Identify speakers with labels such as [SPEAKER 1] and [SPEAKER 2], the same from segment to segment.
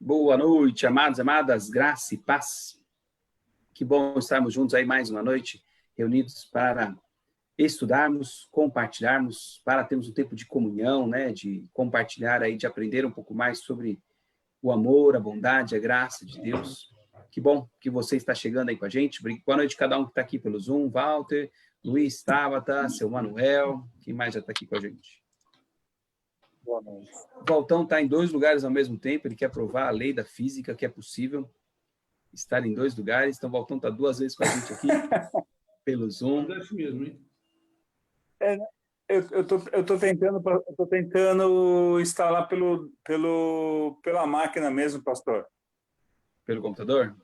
[SPEAKER 1] Boa noite, amados, amadas, graça e paz. Que bom estarmos juntos aí mais uma noite, reunidos para estudarmos, compartilharmos, para termos um tempo de comunhão, né, de compartilhar aí, de aprender um pouco mais sobre o amor, a bondade, a graça de Deus. Que bom que você está chegando aí com a gente. Boa noite a cada um que está aqui pelo Zoom, Walter, Luiz, Tabata, seu Manuel, quem mais já está aqui com a gente?
[SPEAKER 2] Boa noite.
[SPEAKER 1] O Valtão está em 2 lugares ao mesmo tempo, ele quer provar a lei da física, que é possível estar em 2 lugares, então o Valtão está 2 vezes com a gente aqui, pelo Zoom.
[SPEAKER 3] É isso mesmo, hein?
[SPEAKER 2] Eu tô tentando instalar pela máquina mesmo, pastor.
[SPEAKER 1] Pelo computador?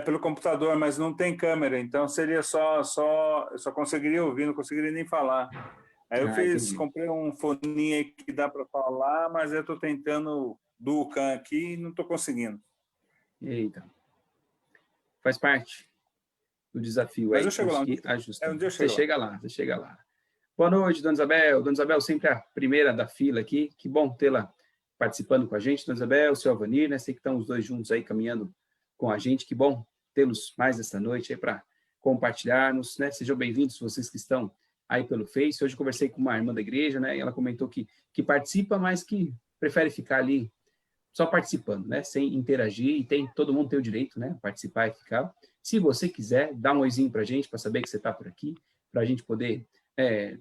[SPEAKER 2] Pelo computador, mas não tem câmera, então seria eu só conseguiria ouvir, não conseguiria nem falar. Aí eu
[SPEAKER 1] Entendi.
[SPEAKER 2] comprei um foninho aí que dá para falar, mas eu tô tentando do UCAN aqui e não tô conseguindo.
[SPEAKER 1] Eita. Faz parte do desafio
[SPEAKER 2] Mas
[SPEAKER 1] aí.
[SPEAKER 2] eu chego lá.
[SPEAKER 1] Ajustando.
[SPEAKER 2] Um dia eu
[SPEAKER 1] Você
[SPEAKER 2] chego lá.
[SPEAKER 1] você chega lá. Boa noite, Dona Isabel. Dona Isabel sempre a primeira da fila aqui. Que bom tê-la participando com a gente. Dona Isabel, o seu Avanir, né? Sei que estão os dois juntos aí caminhando com a gente. Que bom tê-los mais esta noite aí para compartilharmos, né? Sejam bem-vindos vocês que estão aí pelo Face. Hoje eu conversei com uma irmã da igreja, né? E ela comentou que participa, mas que prefere ficar ali só participando, né? Sem interagir, e todo mundo tem o direito, né? Participar e ficar. Se você quiser, dá um oizinho para a gente, para saber que você está por aqui, para a gente poder,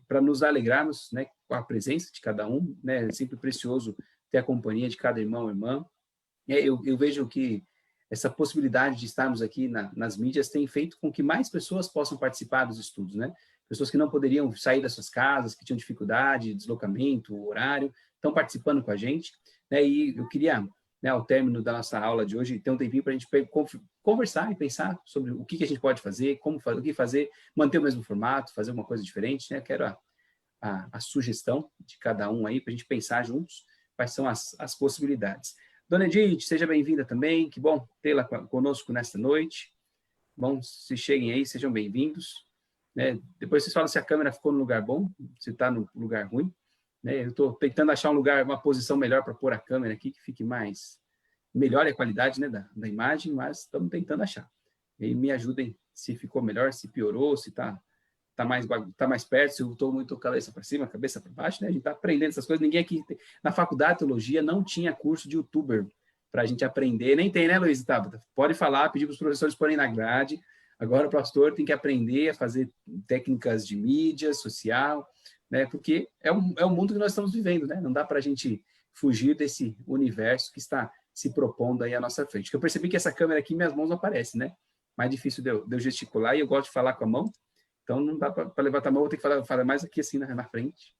[SPEAKER 1] para nos alegrarmos, né? Com a presença de cada um, né? É sempre precioso ter a companhia de cada irmão ou irmã. Eu vejo que essa possibilidade de estarmos aqui nas mídias tem feito com que mais pessoas possam participar dos estudos, né? Pessoas que não poderiam sair das suas casas, que tinham dificuldade, deslocamento, horário, estão participando com a gente, né? E eu queria, né, ao término da nossa aula de hoje, ter um tempinho para a gente conversar e pensar sobre o que a gente pode fazer, o que fazer, manter o mesmo formato, fazer uma coisa diferente, né? Quero a sugestão de cada um aí, para a gente pensar juntos quais são as possibilidades. Dona Edith, seja bem-vinda também, que bom tê-la conosco nesta noite. Bom, se cheguem aí, sejam bem-vindos. Né? Depois vocês falam se a câmera ficou no lugar bom, se está no lugar ruim. Né? Eu estou tentando achar um lugar, uma posição melhor para pôr a câmera aqui, que fique melhor a qualidade, né, da imagem, mas estamos tentando achar. E aí me ajudem se ficou melhor, se piorou, se está mais perto, se eu estou muito cabeça para cima, cabeça para baixo, né? A gente está aprendendo essas coisas. Ninguém aqui, na faculdade de teologia, não tinha curso de youtuber para a gente aprender. Nem tem, né, Luiz e Tabata? Pode falar, pedir para os professores porem na grade. Agora o pastor tem que aprender a fazer técnicas de mídia social, né? Porque é o mundo que nós estamos vivendo, né? Não dá para a gente fugir desse universo que está se propondo aí à nossa frente. Eu percebi que essa câmera aqui, minhas mãos não aparecem, né? Mais difícil de eu gesticular, e eu gosto de falar com a mão. Então, não dá para levantar a mão, vou ter que falar mais aqui assim na frente.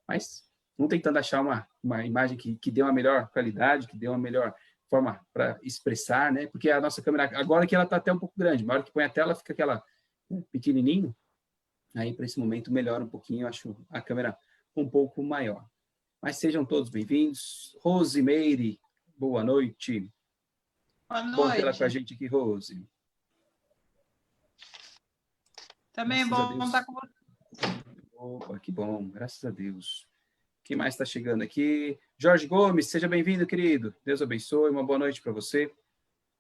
[SPEAKER 1] Mas vamos tentando achar uma imagem que dê uma melhor qualidade, que dê uma melhor forma para expressar, né? Porque a nossa câmera, agora que ela está até um pouco grande, na hora que põe a tela, fica aquela pequenininho. Aí, para esse momento, melhora um pouquinho, eu acho a câmera um pouco maior. Mas sejam todos bem-vindos. Rosimeire, boa noite.
[SPEAKER 4] Boa noite.
[SPEAKER 1] Bom tê-la com a gente aqui, Rose.
[SPEAKER 4] Também
[SPEAKER 1] Graças a
[SPEAKER 4] bom
[SPEAKER 1] Deus.
[SPEAKER 4] estar com você.
[SPEAKER 1] Opa, que bom, graças a Deus. Quem mais está chegando aqui? Jorge Gomes, seja bem-vindo, querido. Deus abençoe, uma boa noite para você.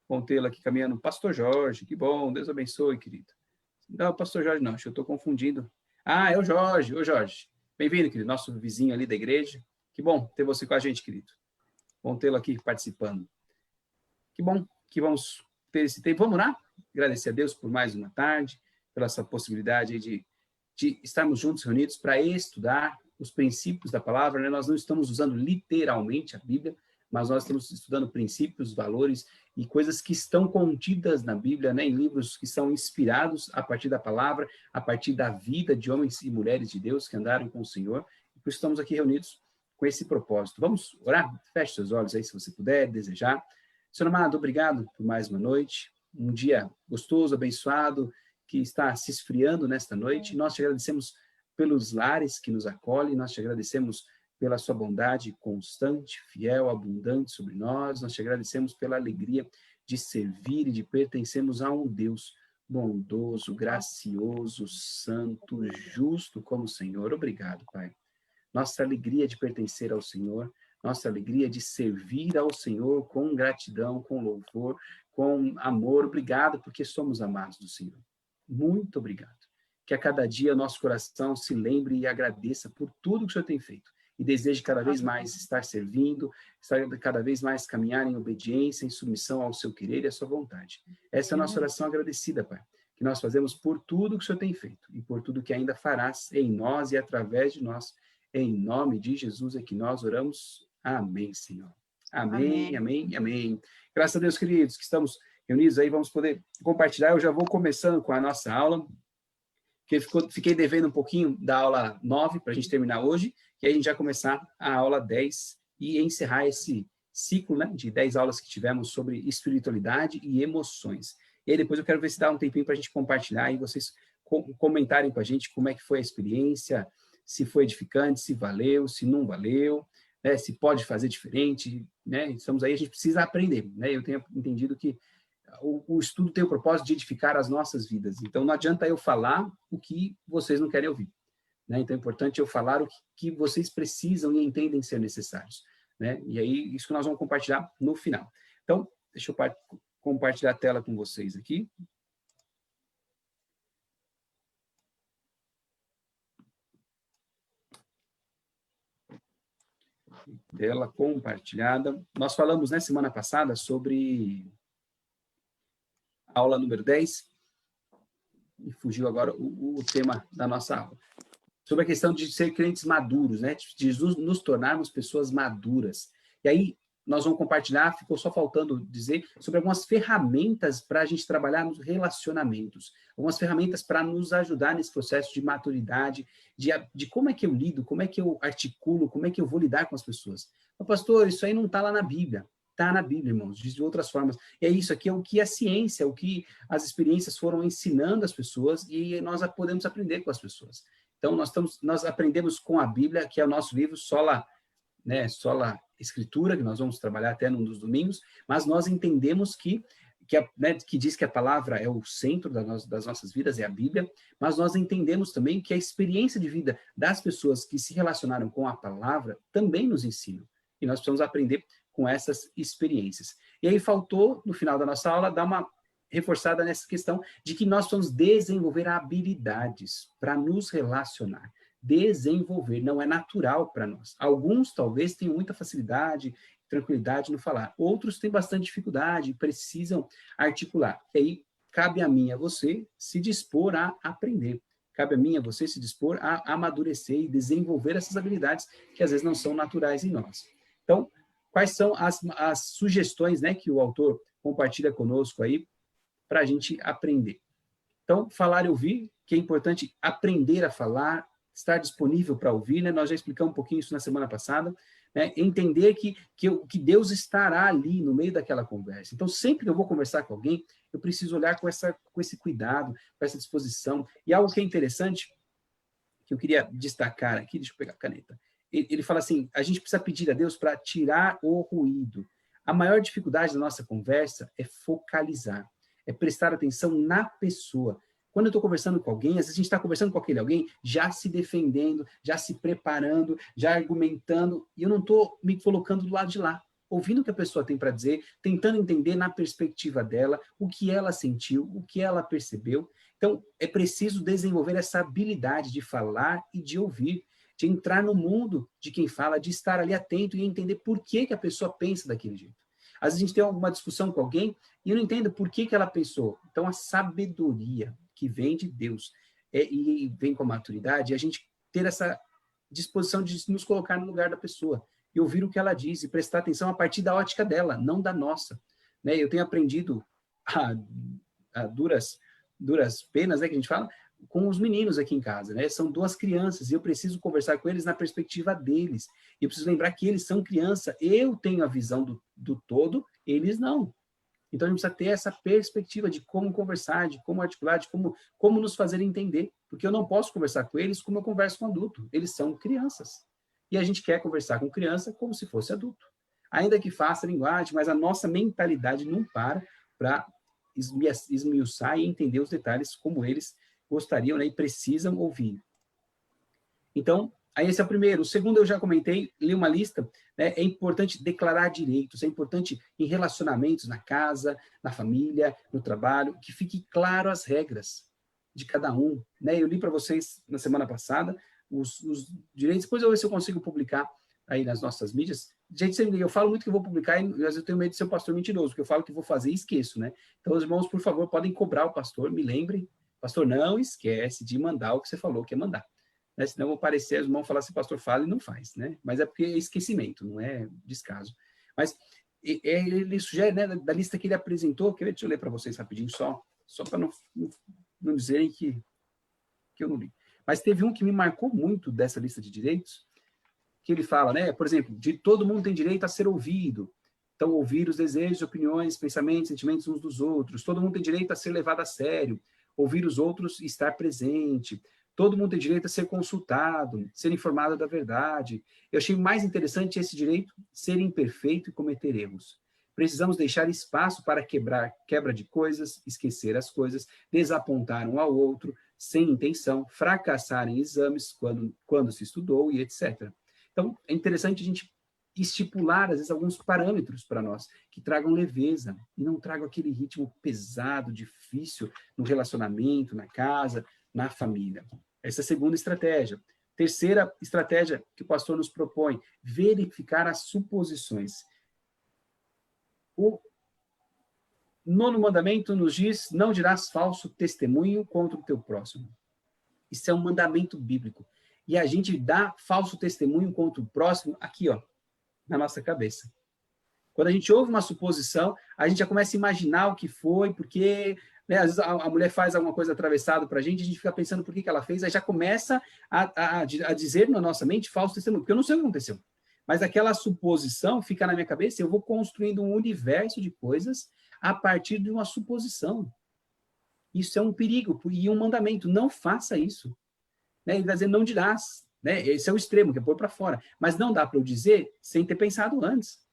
[SPEAKER 1] Bom tê-lo aqui caminhando. Pastor Jorge, que bom, Deus abençoe, querido. Não, Pastor Jorge não, acho que eu estou confundindo. Ah, é o Jorge, ô Jorge. Bem-vindo, querido, nosso vizinho ali da igreja. Que bom ter você com a gente, querido. Bom tê-lo aqui participando. Que bom que vamos ter esse tempo. Vamos lá? Agradecer a Deus por mais uma tarde, pela essa possibilidade de estarmos juntos, reunidos, para estudar os princípios da palavra, né? Nós não estamos usando literalmente a Bíblia, mas nós estamos estudando princípios, valores e coisas que estão contidas na Bíblia, né? Em livros que são inspirados a partir da palavra, a partir da vida de homens e mulheres de Deus que andaram com o Senhor. E por isso estamos aqui reunidos com esse propósito. Vamos orar? Feche seus olhos aí, se você puder, desejar. Senhor amado, obrigado por mais uma noite, um dia gostoso, abençoado, que está se esfriando nesta noite. Nós te agradecemos pelos lares que nos acolhem, nós te agradecemos pela sua bondade constante, fiel, abundante sobre nós, nós te agradecemos pela alegria de servir e de pertencermos a um Deus bondoso, gracioso, santo, justo como o Senhor. Obrigado, Pai. Nossa alegria de pertencer ao Senhor, nossa alegria de servir ao Senhor com gratidão, com louvor, com amor. Obrigado, porque somos amados do Senhor. Muito obrigado. Que a cada dia nosso coração se lembre e agradeça por tudo que o Senhor tem feito. E deseje cada vez mais estar servindo, estar cada vez mais caminhar em obediência, em submissão ao seu querer e à sua vontade. Essa é a nossa oração agradecida, Pai, que nós fazemos por tudo que o Senhor tem feito e por tudo que ainda farás em nós e através de nós. Em nome de Jesus é que nós oramos. Amém, Senhor. Amém, amém, amém. Graças a Deus, queridos, que estamos reunidos aí, vamos poder compartilhar. Eu já vou começando com a nossa aula, que fiquei devendo um pouquinho da aula 9 para a gente terminar hoje, e aí a gente já começar a aula 10 e encerrar esse ciclo, né, de 10 aulas que tivemos sobre espiritualidade e emoções. E aí depois eu quero ver se dá um tempinho para a gente compartilhar e vocês comentarem com a gente como é que foi a experiência, se foi edificante, se valeu, se não valeu, né, se pode fazer diferente, né? Estamos aí, a gente precisa aprender, né? Eu tenho entendido que o estudo tem o propósito de edificar as nossas vidas. Então, não adianta eu falar o que vocês não querem ouvir, né? Então, é importante eu falar o que vocês precisam e entendem ser necessários, né? E aí, isso que nós vamos compartilhar no final. Então, deixa eu compartilhar a tela com vocês aqui. Tela compartilhada. Nós falamos, né, semana passada, sobre a aula número 10, e fugiu agora o tema da nossa aula, sobre a questão de ser crentes maduros, né, de nos tornarmos pessoas maduras. E aí, nós vamos compartilhar, ficou só faltando dizer, sobre algumas ferramentas para a gente trabalhar nos relacionamentos, algumas ferramentas para nos ajudar nesse processo de maturidade, de como é que eu lido, como é que eu articulo, como é que eu vou lidar com as pessoas. Mas, pastor, isso aí não está lá na Bíblia. Está na Bíblia, irmãos, de outras formas. E é isso aqui, é o que a ciência, o que as experiências foram ensinando as pessoas, e nós podemos aprender com as pessoas. Então, nós aprendemos com a Bíblia, que é o nosso livro, Sola Escritura, que nós vamos trabalhar até num dos domingos, mas nós entendemos que diz que a palavra é o centro das nossas vidas, é a Bíblia, mas nós entendemos também que a experiência de vida das pessoas que se relacionaram com a palavra também nos ensinam. E nós precisamos aprender com essas experiências. E aí faltou, no final da nossa aula, dar uma reforçada nessa questão de que nós precisamos desenvolver habilidades para nos relacionar. Desenvolver, não é natural para nós. Alguns talvez tenham muita facilidade, tranquilidade no falar. Outros têm bastante dificuldade, precisam articular. E aí cabe a mim e a você se dispor a aprender. Cabe a mim e a você se dispor a amadurecer e desenvolver essas habilidades que às vezes não são naturais em nós. Então, quais são as sugestões, né, que o autor compartilha conosco aí para a gente aprender? Então, falar e ouvir, que é importante aprender a falar, estar disponível para ouvir, né? Nós já explicamos um pouquinho isso na semana passada, né? Entender que Deus estará ali no meio daquela conversa. Então, sempre que eu vou conversar com alguém, eu preciso olhar com esse cuidado, com essa disposição. E algo que é interessante, que eu queria destacar aqui, deixa eu pegar a caneta. Ele fala assim, a gente precisa pedir a Deus para tirar o ruído. A maior dificuldade da nossa conversa é focalizar, é prestar atenção na pessoa. Quando eu estou conversando com alguém, às vezes a gente está conversando com aquele alguém, já se defendendo, já se preparando, já argumentando, e eu não estou me colocando do lado de lá, ouvindo o que a pessoa tem para dizer, tentando entender na perspectiva dela, o que ela sentiu, o que ela percebeu. Então, é preciso desenvolver essa habilidade de falar e de ouvir, de entrar no mundo de quem fala, de estar ali atento e entender por que a pessoa pensa daquele jeito. Às vezes a gente tem alguma discussão com alguém e eu não entendo por que ela pensou. Então, a sabedoria que vem de Deus e vem com a maturidade, é a gente ter essa disposição de nos colocar no lugar da pessoa e ouvir o que ela diz e prestar atenção a partir da ótica dela, não da nossa. Né? Eu tenho aprendido a duras penas, né, que a gente fala, com os meninos aqui em casa, né? São duas crianças e eu preciso conversar com eles na perspectiva deles. Eu preciso lembrar que eles são criança, eu tenho a visão do todo, eles não. Então, a gente precisa ter essa perspectiva de como conversar, de como articular, de como nos fazer entender. Porque eu não posso conversar com eles como eu converso com adulto. Eles são crianças. E a gente quer conversar com criança como se fosse adulto. Ainda que faça linguagem, mas a nossa mentalidade não para esmiuçar e entender os detalhes como eles gostariam, né, e precisam ouvir. Então, Aí esse é o primeiro. O segundo eu já comentei, li uma lista, né? É importante declarar direitos, é importante em relacionamentos, na casa, na família, no trabalho, que fique claro as regras de cada um, né? Eu li para vocês na semana passada os direitos, depois eu vou ver se eu consigo publicar aí nas nossas mídias. Gente, eu falo muito que eu vou publicar e às vezes eu tenho medo de ser um pastor mentiroso, porque eu falo que vou fazer e esqueço, né? Então, os irmãos, por favor, podem cobrar o pastor, me lembrem, pastor, não esquece de mandar o que você falou que ia mandar. Né? Senão eu vou parecer, os irmãos falar assim, pastor fala e não faz, né? Mas é porque é esquecimento, não é descaso. Mas ele sugere, né, da lista que ele apresentou, deixa eu ler para vocês rapidinho, só para não dizerem que eu não li. Mas teve um que me marcou muito dessa lista de direitos, que ele fala, né, por exemplo, de todo mundo tem direito a ser ouvido. Então, ouvir os desejos, opiniões, pensamentos, sentimentos uns dos outros. Todo mundo tem direito a ser levado a sério. Ouvir os outros e estar presente. Todo mundo tem direito a ser consultado, ser informado da verdade. Eu achei mais interessante esse direito ser imperfeito e cometer erros. Precisamos deixar espaço para quebra de coisas, esquecer as coisas, desapontar um ao outro, sem intenção, fracassar em exames quando se estudou e etc. Então, é interessante a gente estipular, às vezes, alguns parâmetros para nós, que tragam leveza, e não tragam aquele ritmo pesado, difícil, no relacionamento, na casa, na família. Essa é a segunda estratégia. Terceira estratégia que o pastor nos propõe, verificar as suposições. O nono mandamento nos diz, não dirás falso testemunho contra o teu próximo. Isso é um mandamento bíblico. E a gente dá falso testemunho contra o próximo aqui, ó, na nossa cabeça. Quando a gente ouve uma suposição, a gente já começa a imaginar o que foi, porque, né, às vezes a mulher faz alguma coisa atravessada para a gente fica pensando por que ela fez, aí já começa a dizer na nossa mente falso testemunho, porque eu não sei o que aconteceu. Mas aquela suposição fica na minha cabeça e eu vou construindo um universo de coisas a partir de uma suposição. Isso é um perigo e um mandamento. Não faça isso. Né? Ele vai dizer, não dirás. Né? Esse é o extremo, que é pôr para fora. Mas não dá para eu dizer sem ter pensado antes.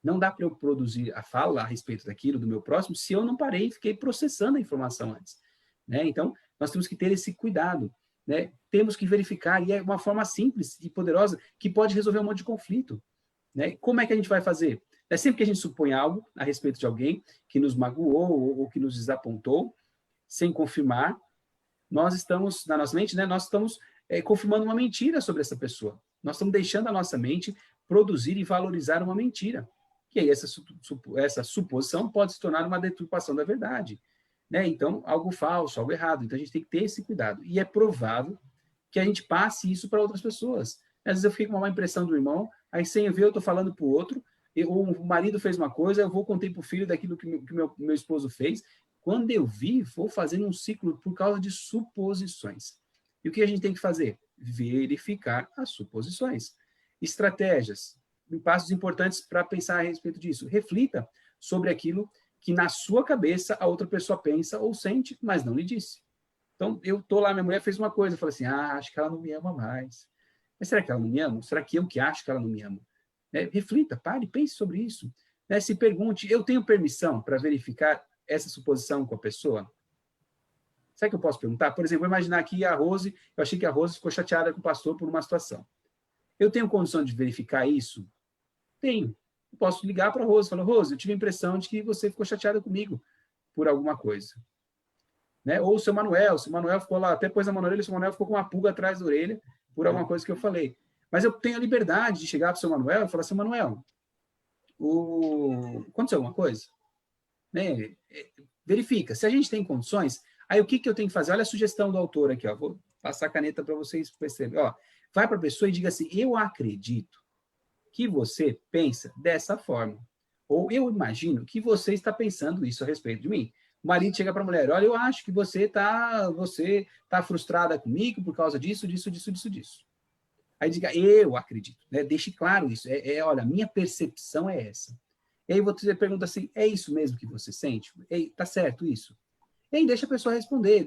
[SPEAKER 1] Não dá para eu produzir a fala a respeito daquilo do meu próximo se eu não parei e fiquei processando a informação antes. Né? Então, nós temos que ter esse cuidado. Né? Temos que verificar, e é uma forma simples e poderosa que pode resolver um monte de conflito. Né? Como é que a gente vai fazer? É sempre que a gente supõe algo a respeito de alguém que nos magoou ou que nos desapontou, sem confirmar, nós estamos, na nossa mente, né, nós estamos confirmando uma mentira sobre essa pessoa. Nós estamos deixando a nossa mente produzir e valorizar uma mentira. E aí essa suposição pode se tornar uma deturpação da verdade. Né? Então, algo falso, algo errado. Então, a gente tem que ter esse cuidado. E é provável que a gente passe isso para outras pessoas. Às vezes eu fico com uma má impressão do irmão, aí sem eu ver eu estou falando para o outro, o marido fez uma coisa, eu vou contei para o filho daquilo que meu esposo fez. Quando eu vi, vou fazendo um ciclo por causa de suposições. E o que a gente tem que fazer? Verificar as suposições. Estratégias, passos importantes para pensar a respeito disso. Reflita sobre aquilo que na sua cabeça a outra pessoa pensa ou sente, mas não lhe disse. Então, eu estou lá, minha mulher fez uma coisa, eu falei assim, acho que ela não me ama mais. Mas será que ela não me ama? Será que eu que acho que ela não me ama? Reflita, pare, pense sobre isso. Se pergunte, eu tenho permissão para verificar essa suposição com a pessoa? Será que eu posso perguntar? Por exemplo, vou imaginar aqui a Rose, eu achei que a Rose ficou chateada com o pastor por uma situação. Eu tenho condição de verificar isso? Tenho. Eu posso ligar para a Rose e falar, Rose, eu tive a impressão de que você ficou chateada comigo por alguma coisa. Né? Ou o seu Manuel ficou lá, até pôs a mão na orelha, o seu Manuel ficou com uma pulga atrás da orelha por alguma coisa que eu falei. Mas eu tenho a liberdade de chegar para o seu Manuel e falar, seu Manuel, aconteceu alguma coisa? Né? Verifica. Se a gente tem condições, aí o que eu tenho que fazer? Olha a sugestão do autor aqui, ó. Vou passar a caneta para vocês perceberem. Ó, vai para a pessoa e diga assim, eu acredito que você pensa dessa forma. Ou eu imagino que você está pensando isso a respeito de mim. O marido chega para a mulher, olha, eu acho que você está frustrada comigo por causa disso. Aí diga, eu acredito. Né? Deixe claro isso. Olha, minha percepção é essa. E aí você pergunta assim, é isso mesmo que você sente? Tá certo isso? E aí deixa a pessoa responder,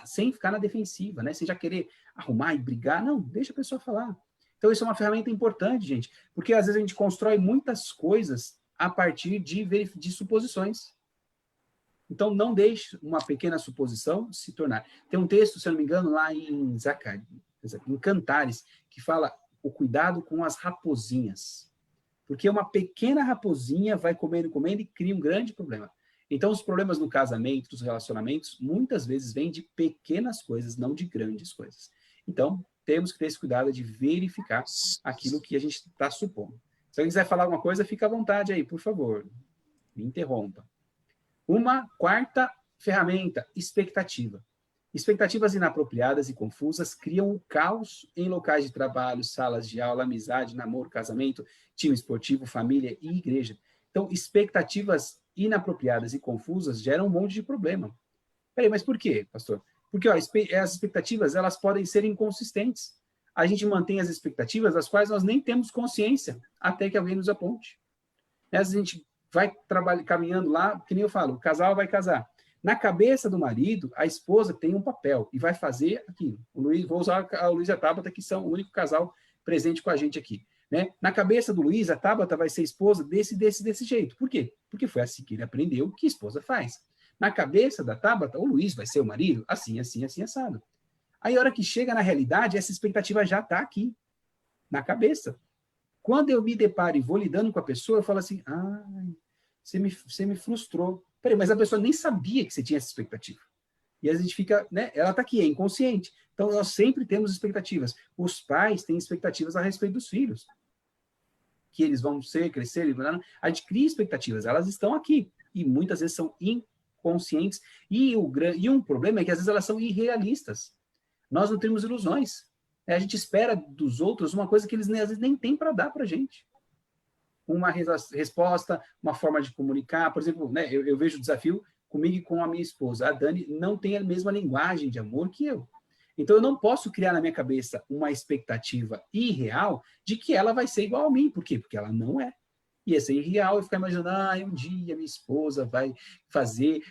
[SPEAKER 1] sem ficar na defensiva, né? Sem já querer arrumar e brigar. Não, deixa a pessoa falar. Então, isso é uma ferramenta importante, gente, porque às vezes a gente constrói muitas coisas a partir de suposições. Então, não deixe uma pequena suposição se tornar. Tem um texto, se eu não me engano, lá em em Cantares, que fala o cuidado com as raposinhas. Porque uma pequena raposinha vai comendo e cria um grande problema. Então, os problemas no casamento, nos relacionamentos, muitas vezes vêm de pequenas coisas, não de grandes coisas. Então, temos que ter esse cuidado de verificar aquilo que a gente está supondo. Se alguém quiser falar alguma coisa, fica à vontade aí, por favor. Me interrompa. Uma quarta ferramenta, expectativa. Expectativas inapropriadas e confusas criam o caos em locais de trabalho, salas de aula, amizade, namoro, casamento, time esportivo, família e igreja. Então, expectativas inapropriadas e confusas geram um monte de problema. Peraí, mas por quê, pastor? Porque ó, as expectativas elas podem ser inconsistentes. A gente mantém as expectativas das quais nós nem temos consciência até que alguém nos aponte. A gente vai caminhando lá, que nem eu falo, o casal vai casar. Na cabeça do marido, a esposa tem um papel e vai fazer aquilo. Vou usar a Luiz e a Tabata, que são o único casal presente com a gente aqui. Né? Na cabeça do Luiz, a Tabata vai ser esposa desse jeito. Por quê? Porque foi assim que ele aprendeu que a esposa faz. Na cabeça da Tabata, o Luiz vai ser o marido, assim, assado. Aí, a hora que chega na realidade, essa expectativa já está aqui, na cabeça. Quando eu me deparo e vou lidando com a pessoa, eu falo assim, você me frustrou. Peraí, mas a pessoa nem sabia que você tinha essa expectativa. E a gente fica, né? Ela está aqui, é inconsciente. Então, nós sempre temos expectativas. Os pais têm expectativas a respeito dos filhos. Que eles vão crescer, a gente cria expectativas, elas estão aqui. E muitas vezes são inconscientes. E um problema é que às vezes elas são irrealistas. Nós não temos ilusões. A gente espera dos outros uma coisa que eles às vezes nem têm para dar para a gente. Uma resposta, uma forma de comunicar. Por exemplo, né, eu vejo o desafio comigo e com a minha esposa. A Dani não tem a mesma linguagem de amor que eu. Então, eu não posso criar na minha cabeça uma expectativa irreal de que ela vai ser igual a mim. Por quê? Porque ela não é. Ia ser irreal eu ficar imaginando, um dia minha esposa vai fazer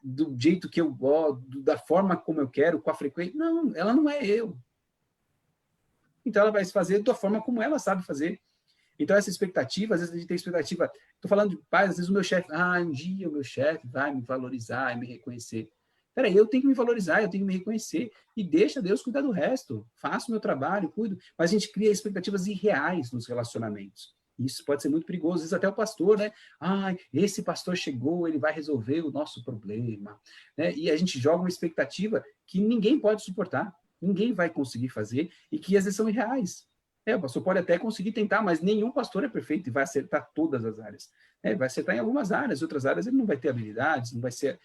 [SPEAKER 1] do jeito que eu gosto, da forma como eu quero, com a frequência. Não, ela não é eu. Então, ela vai fazer da forma como ela sabe fazer. Então, essa expectativa, às vezes a gente tem expectativa, estou falando de pais, às vezes o meu chefe, um dia o meu chefe vai me valorizar e me reconhecer. Peraí, eu tenho que me valorizar, eu tenho que me reconhecer, e deixa Deus cuidar do resto. Faço o meu trabalho, cuido. Mas a gente cria expectativas irreais nos relacionamentos. Isso pode ser muito perigoso. Às vezes até o pastor, né? Esse pastor chegou, ele vai resolver o nosso problema. Né? E a gente joga uma expectativa que ninguém pode suportar, ninguém vai conseguir fazer, e que às vezes são irreais. O pastor pode até conseguir tentar, mas nenhum pastor é perfeito e vai acertar todas as áreas. Vai acertar em algumas áreas, outras áreas ele não vai ter habilidades, não vai ser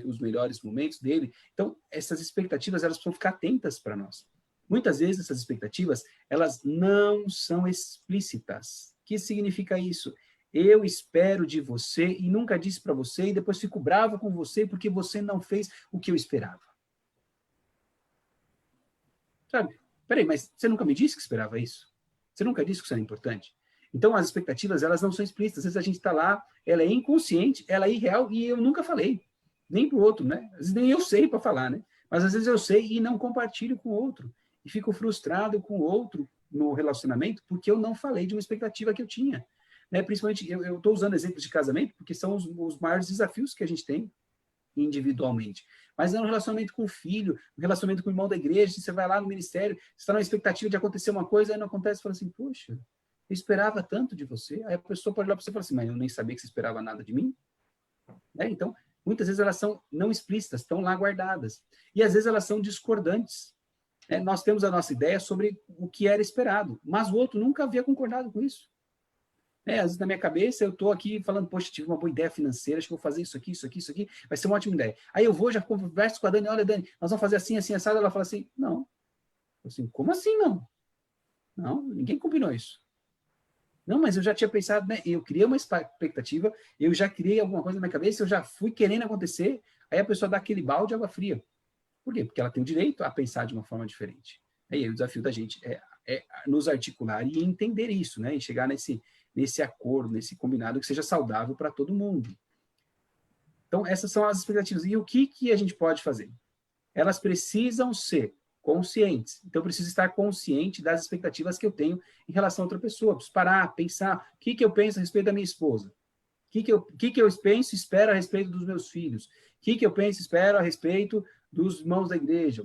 [SPEAKER 1] os melhores momentos dele. Então, essas expectativas, elas precisam ficar atentas para nós. Muitas vezes, essas expectativas, elas não são explícitas. O que significa isso? Eu espero de você e nunca disse para você, e depois fico bravo com você porque você não fez o que eu esperava. Sabe? Peraí, mas você nunca me disse que esperava isso? Você nunca disse que isso era importante? Então, as expectativas, elas não são explícitas. Às vezes a gente está lá, ela é inconsciente, ela é irreal, e eu nunca falei. Nem para o outro, né? Às vezes nem eu sei para falar, né? Mas às vezes eu sei e não compartilho com o outro. E fico frustrado com o outro no relacionamento porque eu não falei de uma expectativa que eu tinha. Né? Principalmente, eu estou usando exemplos de casamento porque são os maiores desafios que a gente tem individualmente. Mas é um relacionamento com o filho, um relacionamento com o irmão da igreja, você vai lá no ministério, você está na expectativa de acontecer uma coisa, aí não acontece, você fala assim, poxa, eu esperava tanto de você. Aí a pessoa pode olhar para você e falar assim, mas eu nem sabia que você esperava nada de mim. Então, muitas vezes elas são não explícitas, estão lá guardadas. E às vezes elas são discordantes. Nós temos a nossa ideia sobre o que era esperado, mas o outro nunca havia concordado com isso. Às vezes na minha cabeça eu estou aqui falando, poxa, tive uma boa ideia financeira, acho que vou fazer isso aqui, vai ser uma ótima ideia. Aí eu vou, já converso com a Dani, olha, Dani, nós vamos fazer assim, assado. Ela fala assim, não. Assim, como assim não? Não, ninguém combinou isso. Não, mas eu já tinha pensado, né? Eu criei uma expectativa, eu já criei alguma coisa na minha cabeça, eu já fui querendo acontecer, aí a pessoa dá aquele balde de água fria. Por quê? Porque ela tem o direito a pensar de uma forma diferente. Aí o desafio da gente é nos articular e entender isso, né? E chegar nesse acordo, nesse combinado que seja saudável para todo mundo. Então, essas são as expectativas. E o que a gente pode fazer? Elas precisam ser conscientes. Então, eu preciso estar consciente das expectativas que eu tenho em relação a outra pessoa. Eu preciso parar, pensar, o que eu penso a respeito da minha esposa? O que eu penso e espero a respeito dos meus filhos? O que eu penso e espero a respeito dos irmãos da igreja?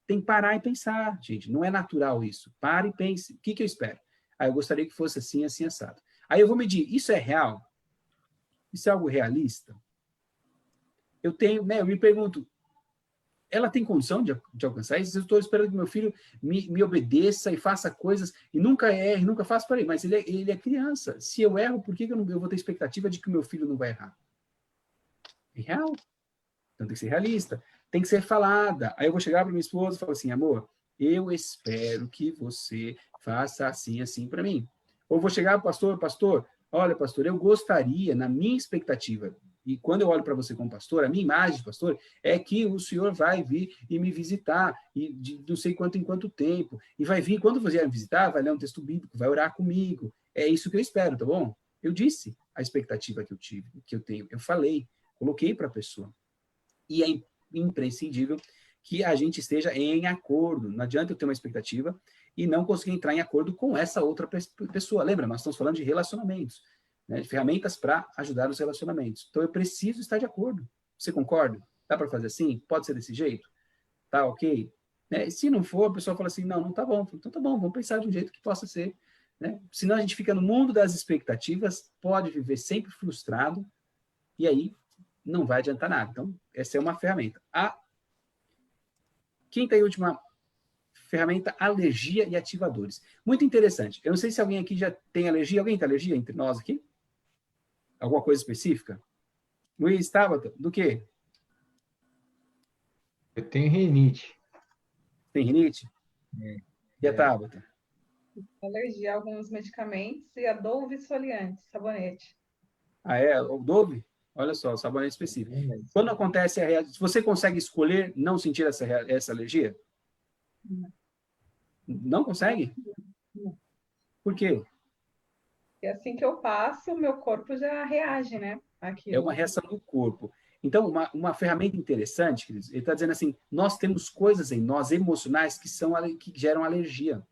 [SPEAKER 1] tem que parar e pensar, gente. Não é natural isso. Pare e pense. O que eu espero? Eu gostaria que fosse assim, assim, assado. Aí eu vou medir, isso é real? Isso é algo realista? Eu tenho, né, eu me pergunto, ela tem condição de alcançar isso? Eu estou esperando que meu filho me obedeça e faça coisas, e nunca erre, nunca faça, peraí, mas ele é criança. Se eu erro, por que eu vou ter expectativa de que o meu filho não vai errar? É real. Então tem que ser realista. Tem que ser falada. Aí eu vou chegar para minha esposa e falar assim, amor, eu espero que você faça assim, assim para mim. Ou vou chegar para o pastor, olha, pastor, eu gostaria, na minha expectativa, e quando eu olho para você como pastor, a minha imagem de pastor é que o senhor vai vir e me visitar, e de não sei quanto em quanto tempo, e vai vir, quando você vier me visitar, vai ler um texto bíblico, vai orar comigo. É isso que eu espero, tá bom? Eu disse a expectativa que eu tive, que eu tenho. Eu falei, coloquei para a pessoa. E é imprescindível que a gente esteja em acordo. Não adianta eu ter uma expectativa e não conseguir entrar em acordo com essa outra pessoa. Lembra, nós estamos falando de relacionamentos, né? De ferramentas para ajudar os relacionamentos. Então, eu preciso estar de acordo. Você concorda? Dá para fazer assim? Pode ser desse jeito? Tá ok? Né? Se não for, a pessoa fala assim, não, não tá bom. Então, tá bom, vamos pensar de um jeito que possa ser. Né? Senão, a gente fica no mundo das expectativas, pode viver sempre frustrado, e aí não vai adiantar nada. Então, essa é uma ferramenta. A quinta e última ferramenta, alergia e ativadores. Muito interessante. Eu não sei se alguém aqui já tem alergia. Alguém tem alergia entre nós aqui? Alguma coisa específica? Luiz, Tabata, do quê?
[SPEAKER 3] Eu tenho rinite.
[SPEAKER 1] Tem rinite? E a Tabata?
[SPEAKER 5] Alergia a alguns medicamentos e a Dove esfoliante, sabonete.
[SPEAKER 1] Ah, é? O Dove? Olha só, sabonete específico. Quando acontece a reação, você consegue escolher não sentir essa alergia?
[SPEAKER 5] Não.
[SPEAKER 1] Não consegue?
[SPEAKER 5] Não.
[SPEAKER 1] Por quê?
[SPEAKER 5] E assim que eu passo, o meu corpo já reage, né?
[SPEAKER 1] É uma reação do corpo. Então, uma ferramenta interessante, queridos, ele está dizendo assim, nós temos coisas em nós emocionais que geram alergia.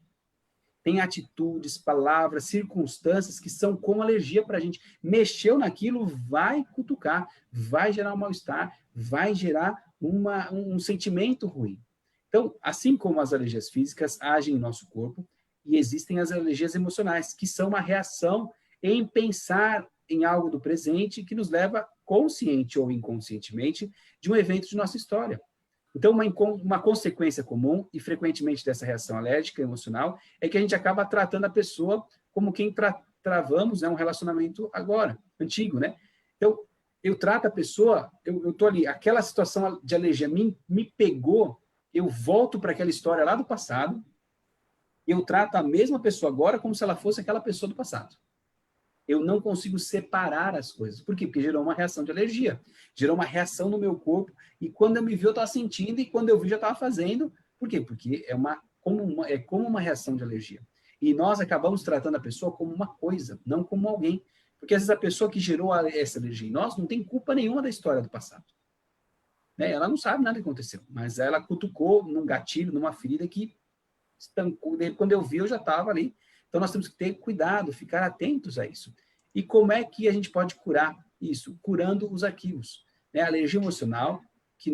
[SPEAKER 1] Tem atitudes, palavras, circunstâncias que são como alergia para a gente. Mexeu naquilo, vai cutucar, vai gerar um mal-estar, vai gerar um sentimento ruim. Então, assim como as alergias físicas agem em nosso corpo, e existem as alergias emocionais, que são uma reação em pensar em algo do presente que nos leva, consciente ou inconscientemente, de um evento de nossa história. Então, uma consequência comum e frequentemente dessa reação alérgica emocional é que a gente acaba tratando a pessoa como quem travamos, né, um relacionamento agora, antigo, né? Então, eu trato a pessoa, eu estou ali, aquela situação de alergia me pegou, eu volto para aquela história lá do passado, eu trato a mesma pessoa agora como se ela fosse aquela pessoa do passado. Eu não consigo separar as coisas. Por quê? Porque gerou uma reação de alergia. Gerou uma reação no meu corpo. E quando eu me vi, eu estava sentindo. E quando eu vi, já estava fazendo. Por quê? Porque é como uma reação de alergia. E nós acabamos tratando a pessoa como uma coisa, não como alguém. Porque às vezes a pessoa que gerou essa alergia em nós não tem culpa nenhuma da história do passado. Né? Ela não sabe nada que aconteceu. Mas ela cutucou num gatilho, numa ferida que estancou. Quando eu vi, eu já estava ali. Então, nós temos que ter cuidado, ficar atentos a isso. E como é que a gente pode curar isso? Curando os arquivos. Né? A alergia emocional que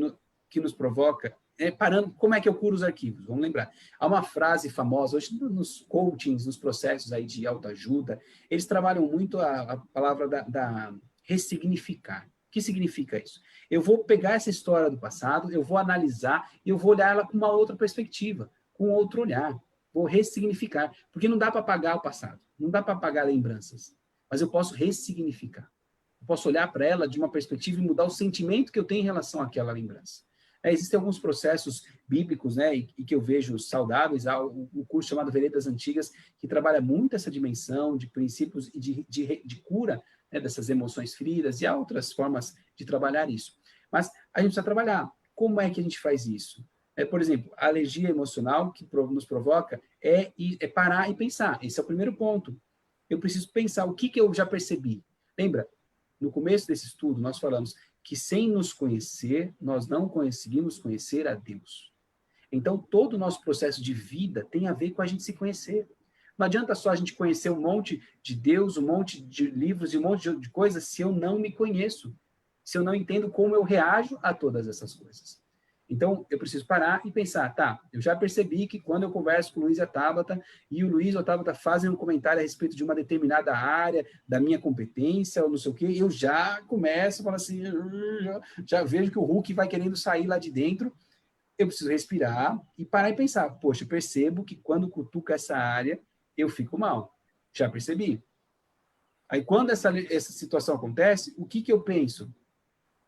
[SPEAKER 1] nos provoca, parando, como é que eu curo os arquivos? Vamos lembrar. Há uma frase famosa, hoje nos coachings, nos processos aí de autoajuda, eles trabalham muito a palavra da ressignificar. O que significa isso? Eu vou pegar essa história do passado, eu vou analisar e eu vou olhar ela com uma outra perspectiva, com outro olhar. Vou ressignificar, porque não dá para apagar o passado, não dá para apagar lembranças, mas eu posso ressignificar. Eu posso olhar para ela de uma perspectiva e mudar o sentimento que eu tenho em relação àquela lembrança. Existem alguns processos bíblicos, né, e que eu vejo saudáveis, há o curso chamado Veredas Antigas, que trabalha muito essa dimensão de princípios e de cura, né, dessas emoções feridas, e há outras formas de trabalhar isso. Mas a gente precisa trabalhar. Como é que a gente faz isso? Por exemplo, a alergia emocional que nos provoca é parar e pensar. Esse é o primeiro ponto. Eu preciso pensar o que eu já percebi. Lembra, no começo desse estudo, nós falamos que sem nos conhecer, nós não conseguimos conhecer a Deus. Então, todo o nosso processo de vida tem a ver com a gente se conhecer. Não adianta só a gente conhecer um monte de Deus, um monte de livros e um monte de coisas se eu não me conheço, se eu não entendo como eu reajo a todas essas coisas. Então, eu preciso parar e pensar, tá, eu já percebi que quando eu converso com o Luiz e a Tabata, e o Luiz ou a Tabata fazem um comentário a respeito de uma determinada área, da minha competência, ou não sei o quê, eu já começo a falar assim, já vejo que o Hulk vai querendo sair lá de dentro, eu preciso respirar e parar e pensar, poxa, eu percebo que quando cutuca essa área, eu fico mal. Já percebi. Aí, quando essa situação acontece, o que eu penso?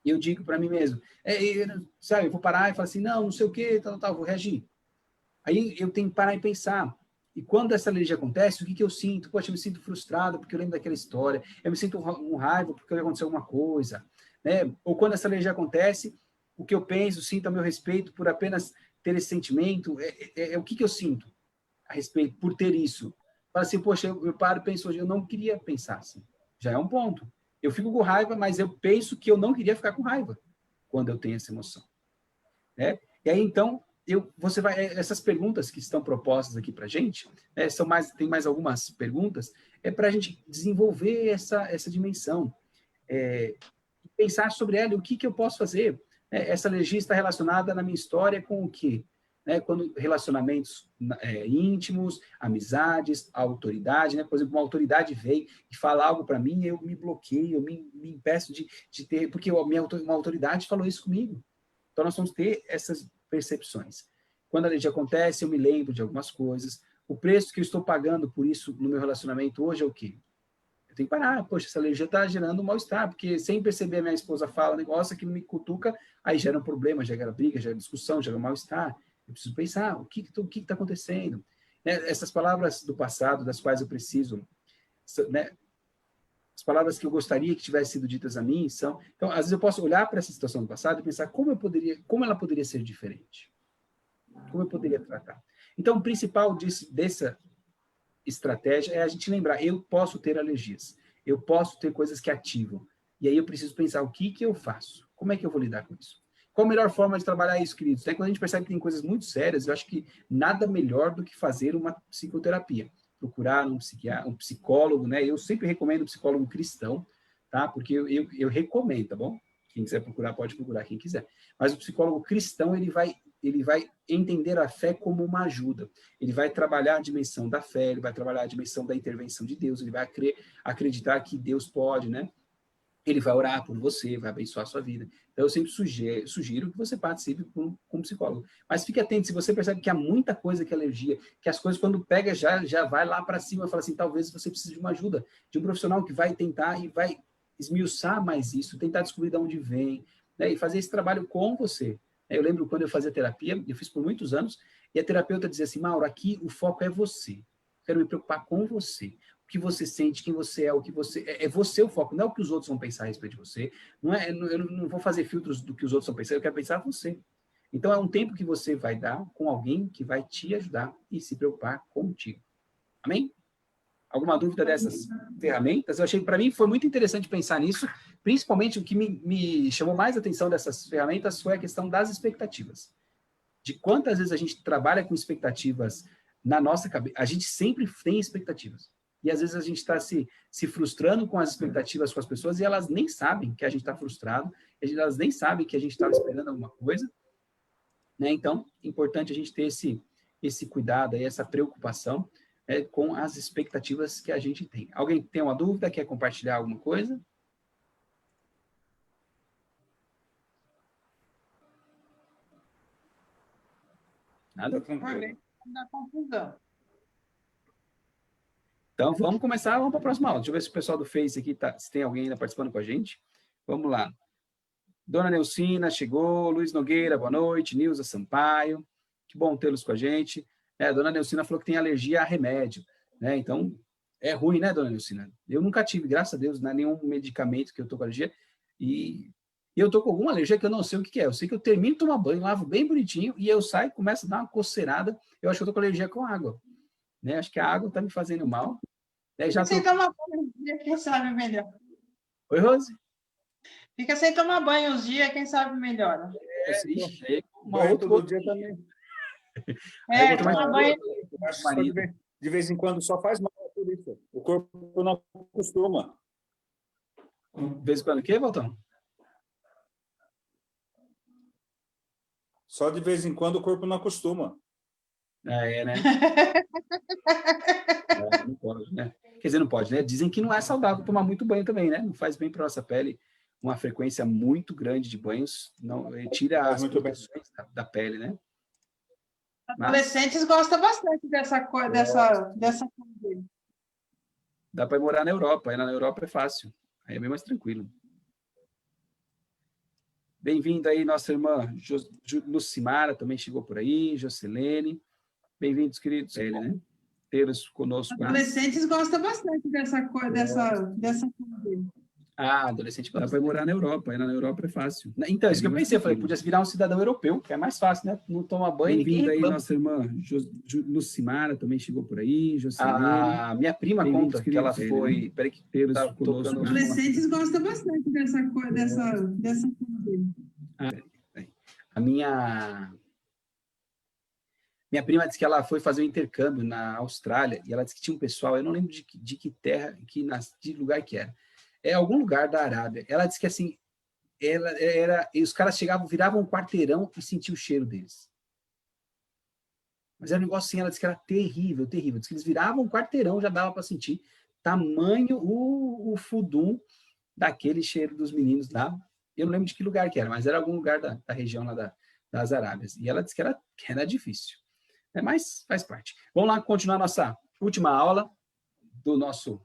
[SPEAKER 1] Eu digo para mim mesmo, sabe, eu vou parar e falar assim, não sei o que, tal, vou reagir. Aí eu tenho que parar e pensar. E quando essa alergia acontece, o que eu sinto? Poxa, eu me sinto frustrado porque eu lembro daquela história, eu me sinto com raiva porque aconteceu alguma coisa, né? Ou quando essa alergia acontece, o que eu penso, sinto a meu respeito por apenas ter esse sentimento, o que eu sinto a respeito por ter isso. Fala assim, poxa, eu paro e penso hoje, eu não queria pensar assim. Já é um ponto. Eu fico com raiva, mas eu penso que eu não queria ficar com raiva quando eu tenho essa emoção, né? E aí, então, você vai, essas perguntas que estão propostas aqui para a gente, né, tem mais algumas perguntas, para a gente desenvolver essa dimensão, pensar sobre ela, o que eu posso fazer. Essa alergia está relacionada na minha história com o quê? Quando relacionamentos íntimos, amizades, autoridade, né? Por exemplo, uma autoridade vem e fala algo para mim, eu me bloqueio, eu me impeço de ter, porque uma autoridade falou isso comigo. Então, nós vamos ter essas percepções. Quando a alergia acontece, eu me lembro de algumas coisas. O preço que eu estou pagando por isso no meu relacionamento hoje é o quê? Eu tenho que parar. Poxa, essa alergia está gerando um mal-estar, porque sem perceber a minha esposa fala um negócio que me cutuca, aí gera um problema, gera briga, gera discussão, gera um mal-estar. Eu preciso pensar, o que está acontecendo? Essas palavras do passado, das quais eu preciso, né? As palavras que eu gostaria que tivessem sido ditas a mim são... Então, às vezes eu posso olhar para essa situação do passado e pensar como ela poderia ser diferente. Como eu poderia tratar. Então, o principal dessa estratégia é a gente lembrar, eu posso ter alergias, eu posso ter coisas que ativam, e aí eu preciso pensar o que eu faço, como é que eu vou lidar com isso? Qual a melhor forma de trabalhar isso, queridos? Quando a gente percebe que tem coisas muito sérias, eu acho que nada melhor do que fazer uma psicoterapia, procurar um psicólogo, né? Eu sempre recomendo um psicólogo cristão, tá? Porque eu recomendo, tá bom? Quem quiser procurar, pode procurar quem quiser. Mas o psicólogo cristão, ele vai entender a fé como uma ajuda. Ele vai trabalhar a dimensão da fé, ele vai trabalhar a dimensão da intervenção de Deus, ele vai acreditar que Deus pode, né? Ele vai orar por você, vai abençoar a sua vida. Então, eu sempre sugiro que você participe com um psicólogo. Mas fique atento, se você percebe que há muita coisa que é alergia, que as coisas, quando pega, já vai lá para cima, fala assim, talvez você precise de uma ajuda, de um profissional que vai tentar e vai esmiuçar mais isso, tentar descobrir de onde vem, né? E fazer esse trabalho com você. Eu lembro quando eu fazia terapia, eu fiz por muitos anos, e a terapeuta dizia assim, Mauro, aqui o foco é você. Quero me preocupar com você. O que você sente, quem você é, o que você... É você o foco, não é o que os outros vão pensar a respeito de você. Eu não vou fazer filtros do que os outros vão pensar, eu quero pensar você. Então, é um tempo que você vai dar com alguém que vai te ajudar e se preocupar contigo. Amém? Alguma dúvida dessas ferramentas? Eu achei, para mim, foi muito interessante pensar nisso, principalmente o que me chamou mais a atenção dessas ferramentas foi a questão das expectativas. De quantas vezes a gente trabalha com expectativas na nossa cabeça, a gente sempre tem expectativas. E às vezes a gente está se frustrando com as expectativas com as pessoas e elas nem sabem que a gente está frustrado, elas nem sabem que a gente estava esperando alguma coisa, né? Então, é importante a gente ter esse cuidado e essa preocupação com as expectativas que a gente tem. Alguém tem uma dúvida, quer compartilhar alguma coisa? Nada?
[SPEAKER 2] Tranquilo.
[SPEAKER 4] Da confusão.
[SPEAKER 1] Então, vamos começar, vamos para a próxima aula. Deixa eu ver se o pessoal do Face aqui, se tem alguém ainda participando com a gente. Vamos lá. Dona Neucina chegou, Luiz Nogueira, boa noite, Nilza Sampaio, que bom tê-los com a gente. A Dona Neucina falou que tem alergia a remédio, né? Então, é ruim, né, Dona Neucina? Eu nunca tive, graças a Deus, né, nenhum medicamento que eu tô com alergia, e eu tô com alguma alergia que eu não sei o que é. Eu sei que eu termino de tomar banho, lavo bem bonitinho, e eu saio, começo a dar uma coceirada, eu acho que eu tô com alergia com água, né? Acho que a água tá me fazendo mal.
[SPEAKER 4] Fica sem tomar banho uns dias, quem sabe melhor.
[SPEAKER 1] Oi, Rose?
[SPEAKER 4] Fica sem tomar banho uns dias, quem sabe melhora.
[SPEAKER 1] Ixi,
[SPEAKER 2] Banho todo dia também.
[SPEAKER 1] Aí eu vou
[SPEAKER 4] tomar banho.
[SPEAKER 2] Eu acho que só de vez em quando só faz mal por isso. O corpo não acostuma.
[SPEAKER 1] De vez em quando o quê, Valtão?
[SPEAKER 2] Só de vez em quando o corpo não acostuma.
[SPEAKER 1] Ah, é, né? Não pode, né? Quer dizer, não pode, né? Dizem que não é saudável tomar muito banho também, né? Não faz bem para nossa pele. Uma frequência muito grande de banhos não tira
[SPEAKER 2] Faz
[SPEAKER 1] as
[SPEAKER 2] muito bem.
[SPEAKER 1] proteções da pele, né? Mas
[SPEAKER 4] Adolescentes gostam bastante dessa cor, dessa cor dele.
[SPEAKER 1] dá para morar na Europa. Aí na Europa é fácil. Aí é bem mais tranquilo. Bem-vindo aí, nossa irmã Lucimara, também chegou por aí, Jocelene. Bem-vindos, queridos. Ele, né? Tê-los conosco.
[SPEAKER 4] Adolescentes gostam bastante dessa cor dele.
[SPEAKER 1] Ah, adolescente dá para morar na Europa. Aí na Europa é fácil. Então, isso que eu pensei, eu falei, podia virar um cidadão europeu, que é mais fácil, né? Não toma banho. Bem-vindo aí, nossa irmã Lucimara, também chegou por aí, Jocelene. A minha prima conta que ela foi... Peraí que tê-los conosco.
[SPEAKER 4] Adolescentes gostam bastante dessa cor dele.
[SPEAKER 1] A minha prima disse que ela foi fazer um intercâmbio na Austrália e ela disse que tinha um pessoal, eu não lembro de que terra, de lugar que era. É algum lugar da Arábia. Ela disse que assim, os caras chegavam, viravam um quarteirão e sentiam o cheiro deles. Mas era um negócio assim, ela disse que era terrível, terrível. Disse que eles viravam um quarteirão, já dava para sentir tamanho o fudum daquele cheiro dos meninos lá. Eu não lembro de que lugar que era, mas era algum lugar da região lá das Arábias. E ela disse que era difícil. Mas faz parte. Vamos lá continuar nossa última aula do nosso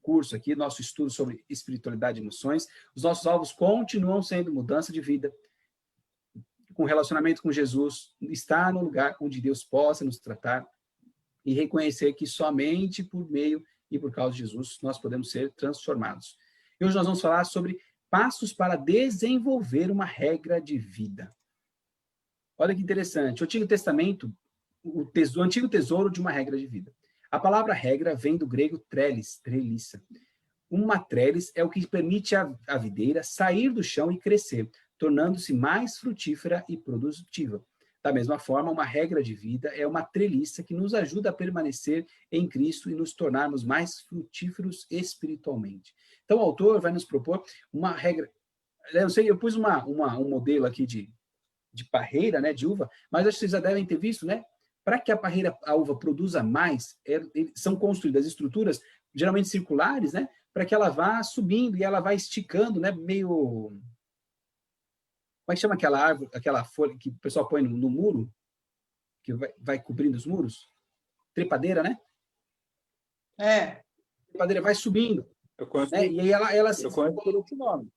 [SPEAKER 1] curso aqui, nosso estudo sobre espiritualidade e emoções. Os nossos alvos continuam sendo mudança de vida, com relacionamento com Jesus, estar no lugar onde Deus possa nos tratar e reconhecer que somente por meio e por causa de Jesus nós podemos ser transformados. E hoje nós vamos falar sobre passos para desenvolver uma regra de vida. Olha que interessante. O Antigo Testamento, o antigo tesouro de uma regra de vida. A palavra regra vem do grego trelis, treliça. Uma trelis é o que permite à videira sair do chão e crescer, tornando-se mais frutífera e produtiva. Da mesma forma, uma regra de vida é uma treliça que nos ajuda a permanecer em Cristo e nos tornarmos mais frutíferos espiritualmente. Então, o autor vai nos propor uma regra. Eu pus um modelo aqui de parreira, né, de uva, mas acho que vocês já devem ter visto, né? Para que a uva produza mais, são construídas estruturas, geralmente circulares, né? Para que ela vá subindo e ela vai esticando, né? Meio... Como é que chama aquela árvore, aquela folha que o pessoal põe no muro? Que vai cobrindo os muros? Trepadeira, né?
[SPEAKER 4] É.
[SPEAKER 1] Trepadeira vai subindo.
[SPEAKER 2] Eu conheço,
[SPEAKER 1] né? E aí ela
[SPEAKER 2] eu conheço por esse nome.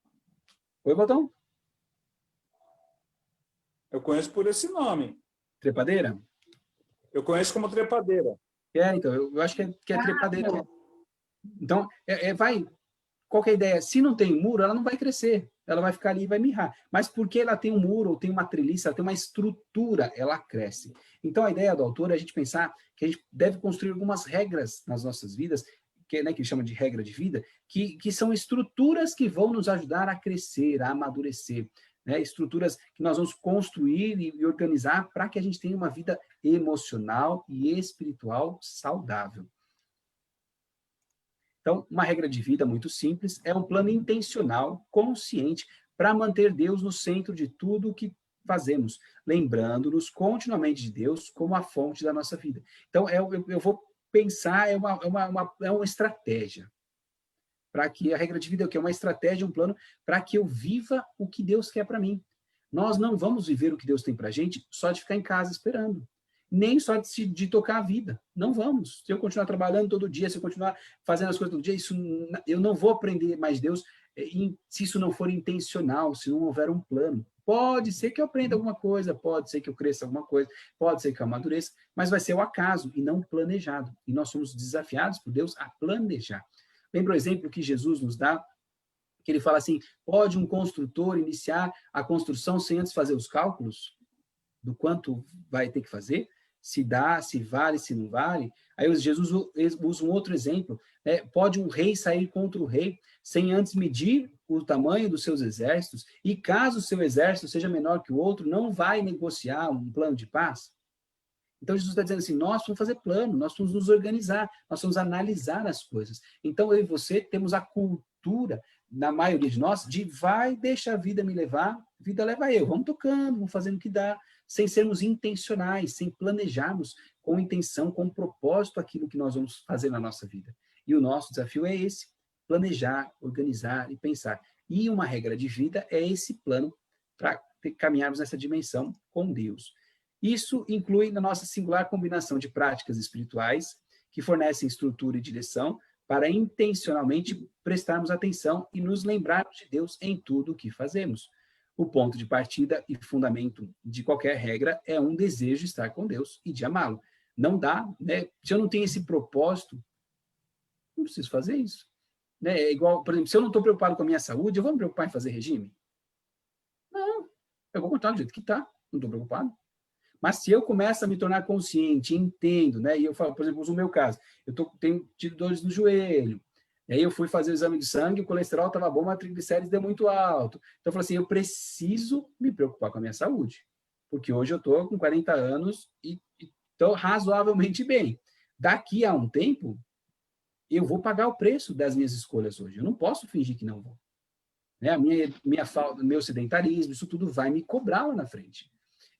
[SPEAKER 1] Oi, Botão?
[SPEAKER 2] Eu conheço por esse nome.
[SPEAKER 1] Trepadeira?
[SPEAKER 2] Eu conheço como trepadeira.
[SPEAKER 1] Então, eu acho que é trepadeira. Então, qual que é a ideia? Se não tem muro, ela não vai crescer. Ela vai ficar ali e vai mirrar. Mas porque ela tem um muro, ou tem uma treliça, ela tem uma estrutura, ela cresce. Então, a ideia do autor é a gente pensar que a gente deve construir algumas regras nas nossas vidas, que ele chama de regra de vida, que são estruturas que vão nos ajudar a crescer, a amadurecer. Né? Estruturas que nós vamos construir e organizar para que a gente tenha uma vida emocional e espiritual saudável. Então, uma regra de vida muito simples é um plano intencional, consciente, para manter Deus no centro de tudo o que fazemos, lembrando-nos continuamente de Deus como a fonte da nossa vida. Então, eu vou pensar, é uma estratégia. Para que a regra de vida é o quê? Uma estratégia, um plano para que eu viva o que Deus quer para mim. Nós não vamos viver o que Deus tem para a gente só de ficar em casa esperando. Nem só de tocar a vida. Não vamos. Se eu continuar trabalhando todo dia, se eu continuar fazendo as coisas todo dia, eu não vou aprender mais Deus se isso não for intencional, se não houver um plano. Pode ser que eu aprenda alguma coisa, pode ser que eu cresça alguma coisa, pode ser que eu amadureça, mas vai ser o acaso e não planejado. E nós somos desafiados por Deus a planejar. Lembra o exemplo que Jesus nos dá? Que ele fala assim, pode um construtor iniciar a construção sem antes fazer os cálculos do quanto vai ter que fazer? Se dá, se vale, se não vale? Aí Jesus usa um outro exemplo. Pode um rei sair contra o rei sem antes medir o tamanho dos seus exércitos? E caso o seu exército seja menor que o outro, não vai negociar um plano de paz? Então, Jesus está dizendo assim, nós vamos fazer plano, nós vamos nos organizar, nós vamos analisar as coisas. Então, eu e você temos a cultura, na maioria de nós, de deixa a vida me levar, A vida leva eu, vamos tocando, vamos fazendo o que dá, sem sermos intencionais, sem planejarmos com intenção, com propósito aquilo que nós vamos fazer na nossa vida. E o nosso desafio é esse, planejar, organizar e pensar. E uma regra de vida é esse plano para caminharmos nessa dimensão com Deus. Isso inclui na nossa singular combinação de práticas espirituais que fornecem estrutura e direção para intencionalmente prestarmos atenção e nos lembrarmos de Deus em tudo o que fazemos. O ponto de partida e fundamento de qualquer regra é um desejo de estar com Deus e de amá-lo. Não dá, né? Se eu não tenho esse propósito, não preciso fazer isso. Né? É igual, por exemplo, se eu não estou preocupado com a minha saúde, eu vou me preocupar em fazer regime? Não, eu vou continuar do jeito que está, não estou preocupado. Mas se eu começo a me tornar consciente, entendo, né? E eu falo, por exemplo, uso o meu caso, tenho tido dores no joelho, e aí eu fui fazer o exame de sangue, o colesterol estava bom, mas a triglicérides deu muito alto. Então eu falei assim, eu preciso me preocupar com a minha saúde, porque hoje eu estou com 40 anos e estou razoavelmente bem. Daqui a um tempo, eu vou pagar o preço das minhas escolhas hoje. Eu não posso fingir que não vou. Né? A minha falta, meu sedentarismo, isso tudo vai me cobrar lá na frente.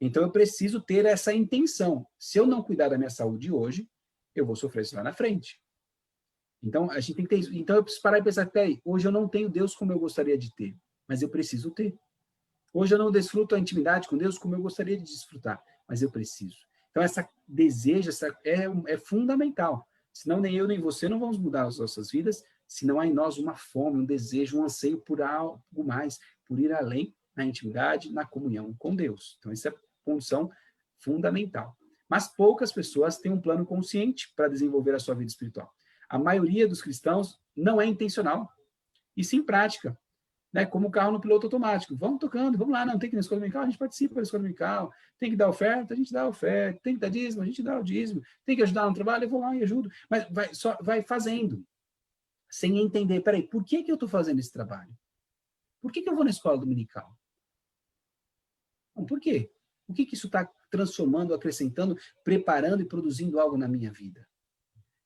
[SPEAKER 1] Então, eu preciso ter essa intenção. Se eu não cuidar da minha saúde hoje, eu vou sofrer isso lá na frente. Então, a gente tem que ter isso. Então, eu preciso parar e pensar, peraí, hoje eu não tenho Deus como eu gostaria de ter, mas eu preciso ter. Hoje eu não desfruto a intimidade com Deus como eu gostaria de desfrutar, mas eu preciso. Então, essa desejo é fundamental. Senão, nem eu nem você não vamos mudar as nossas vidas, se não há em nós uma fome, um desejo, um anseio por algo mais, por ir além na intimidade, na comunhão com Deus. Então, essa é a condição fundamental. Mas poucas pessoas têm um plano consciente para desenvolver a sua vida espiritual. A maioria dos cristãos não é intencional, e sim prática. Né? Como o carro no piloto automático. Vamos tocando, vamos lá, não tem que ir na escola dominical, a gente participa da escola dominical, tem que dar oferta, a gente dá oferta, tem que dar dízimo, a gente dá o dízimo, tem que ajudar no trabalho, eu vou lá e ajudo. Mas vai fazendo, sem entender, peraí, por que eu estou fazendo esse trabalho? Por que eu vou na escola dominical? Bom, por quê? O que isso está transformando, acrescentando, preparando e produzindo algo na minha vida?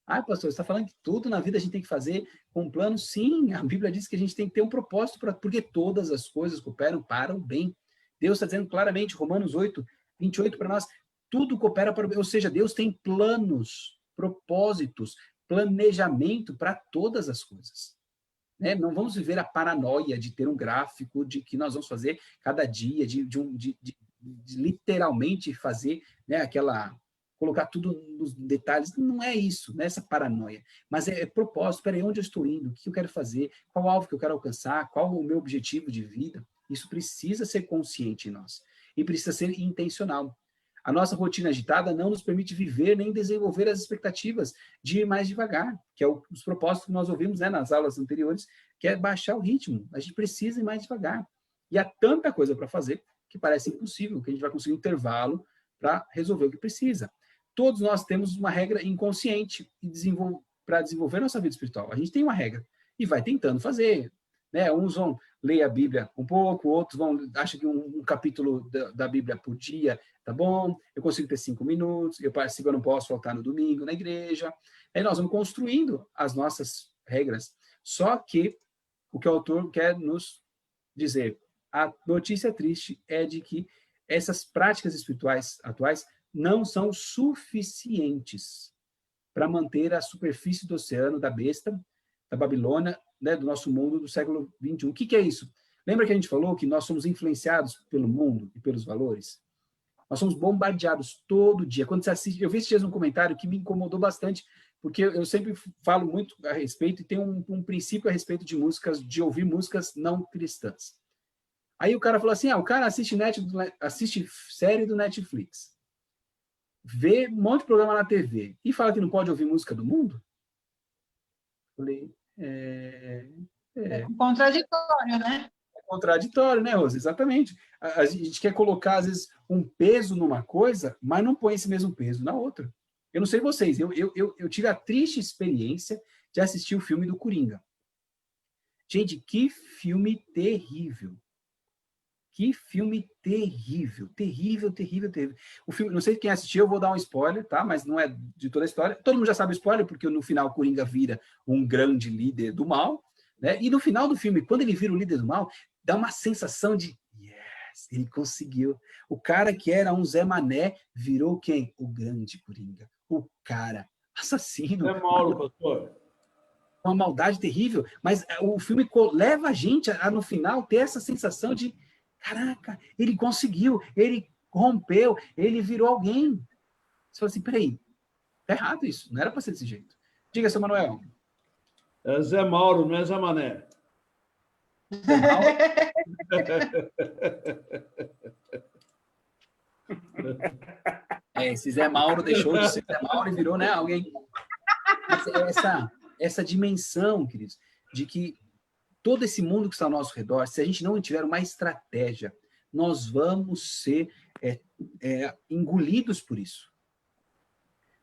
[SPEAKER 1] Ah, pastor, você está falando que tudo na vida a gente tem que fazer com um plano? Sim, a Bíblia diz que a gente tem que ter um propósito, porque todas as coisas cooperam para o bem. Deus está dizendo claramente, Romanos 8, 28 para nós, tudo coopera para o bem. Ou seja, Deus tem planos, propósitos, planejamento para todas as coisas. Né? Não vamos viver a paranoia de ter um gráfico de que nós vamos fazer cada dia, de literalmente fazer, né, colocar tudo nos detalhes. Não é isso, não é essa paranoia, mas é propósito. Peraí, onde eu estou indo? O que eu quero fazer? Qual o alvo que eu quero alcançar? Qual o meu objetivo de vida? Isso precisa ser consciente em nós e precisa ser intencional. A nossa rotina agitada não nos permite viver nem desenvolver as expectativas de ir mais devagar, que é os propósitos que nós ouvimos, né, nas aulas anteriores, que é baixar o ritmo. A gente precisa ir mais devagar. E há tanta coisa para fazer que parece impossível, que a gente vai conseguir um intervalo para resolver o que precisa. Todos nós temos uma regra inconsciente para desenvolver nossa vida espiritual. A gente tem uma regra e vai tentando fazer. Né? Uns vão ler a Bíblia um pouco, outros acham que um capítulo da Bíblia por dia tá bom, eu consigo ter 5 minutos, eu não posso faltar no domingo na igreja. Aí nós vamos construindo as nossas regras. Só que o que o autor quer nos dizer, a notícia triste é de que essas práticas espirituais atuais não são suficientes para manter a superfície do oceano da besta, da Babilônia, né, do nosso mundo do século XXI. O que é isso? Lembra que a gente falou que nós somos influenciados pelo mundo e pelos valores? Nós somos bombardeados todo dia. Quando você assiste, eu vi esses dias um comentário que me incomodou bastante, porque eu sempre falo muito a respeito, e tem um princípio a respeito de músicas, de ouvir músicas não cristãs. Aí o cara falou assim, o cara assiste série do Netflix, vê um monte de programa na TV, e fala que não pode ouvir música do mundo? Falei,
[SPEAKER 4] contraditório, né?
[SPEAKER 1] É contraditório, né, Rosa? Exatamente. A gente quer colocar, às vezes, um peso numa coisa, mas não põe esse mesmo peso na outra. Eu não sei vocês, eu tive a triste experiência de assistir o filme do Coringa. Gente, que filme terrível. Que filme terrível, terrível, terrível, terrível. O filme, não sei quem assistiu, eu vou dar um spoiler, tá? Mas não é de toda a história. Todo mundo já sabe o spoiler, porque no final o Coringa vira um grande líder do mal, né? E no final do filme, quando ele vira o líder do mal, dá uma sensação de yes, Rapaz, ele conseguiu. O cara que era um Zé Mané virou quem? O grande Coringa. O cara assassino.
[SPEAKER 3] É Mauro, pastor.
[SPEAKER 1] Uma maldade terrível, mas o filme leva a gente a, no final, ter essa sensação de, caraca, ele conseguiu, ele rompeu, ele virou alguém. Você fala assim, peraí, tá errado isso, não era para ser desse jeito. Diga, seu Manuel.
[SPEAKER 3] É Zé Mauro, não é Zé Mané.
[SPEAKER 1] Zé Mauro? Esse Zé Mauro deixou de ser Zé Mauro e virou, né, alguém. Essa dimensão, queridos, de que todo esse mundo que está ao nosso redor, se a gente não tiver uma estratégia, nós vamos ser engolidos por isso.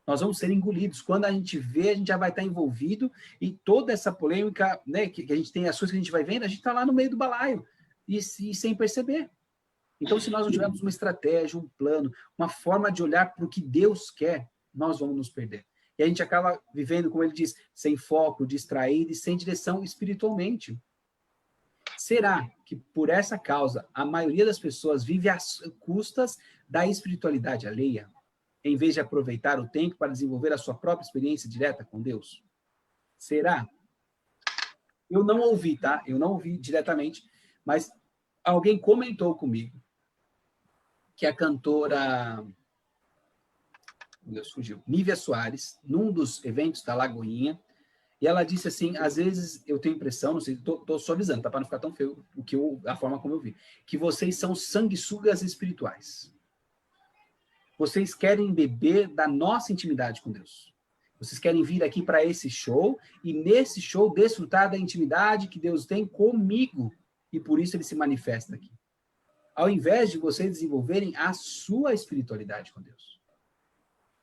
[SPEAKER 1] Nós vamos ser engolidos. Quando a gente vê, a gente já vai estar envolvido e toda essa polêmica, né, que a gente tem, as coisas que a gente vai vendo, a gente está lá no meio do balaio e sem perceber. Então, se nós não tivermos uma estratégia, um plano, uma forma de olhar para o que Deus quer, nós vamos nos perder. E a gente acaba vivendo, como ele diz, sem foco, distraído e sem direção espiritualmente. Será que, por essa causa, a maioria das pessoas vive às custas da espiritualidade alheia, em vez de aproveitar o tempo para desenvolver a sua própria experiência direta com Deus? Será? Eu não ouvi, tá? Eu não ouvi diretamente, mas alguém comentou comigo que a cantora... Meu Deus, fugiu. Nívia Soares, num dos eventos da Lagoinha, e ela disse assim, às vezes eu tenho impressão, não sei, estou suavizando, tá, para não ficar tão feio a forma como eu vi, que vocês são sanguessugas espirituais. Vocês querem beber da nossa intimidade com Deus. Vocês querem vir aqui para esse show, e nesse show desfrutar da intimidade que Deus tem comigo, e por isso ele se manifesta aqui. Ao invés de vocês desenvolverem a sua espiritualidade com Deus.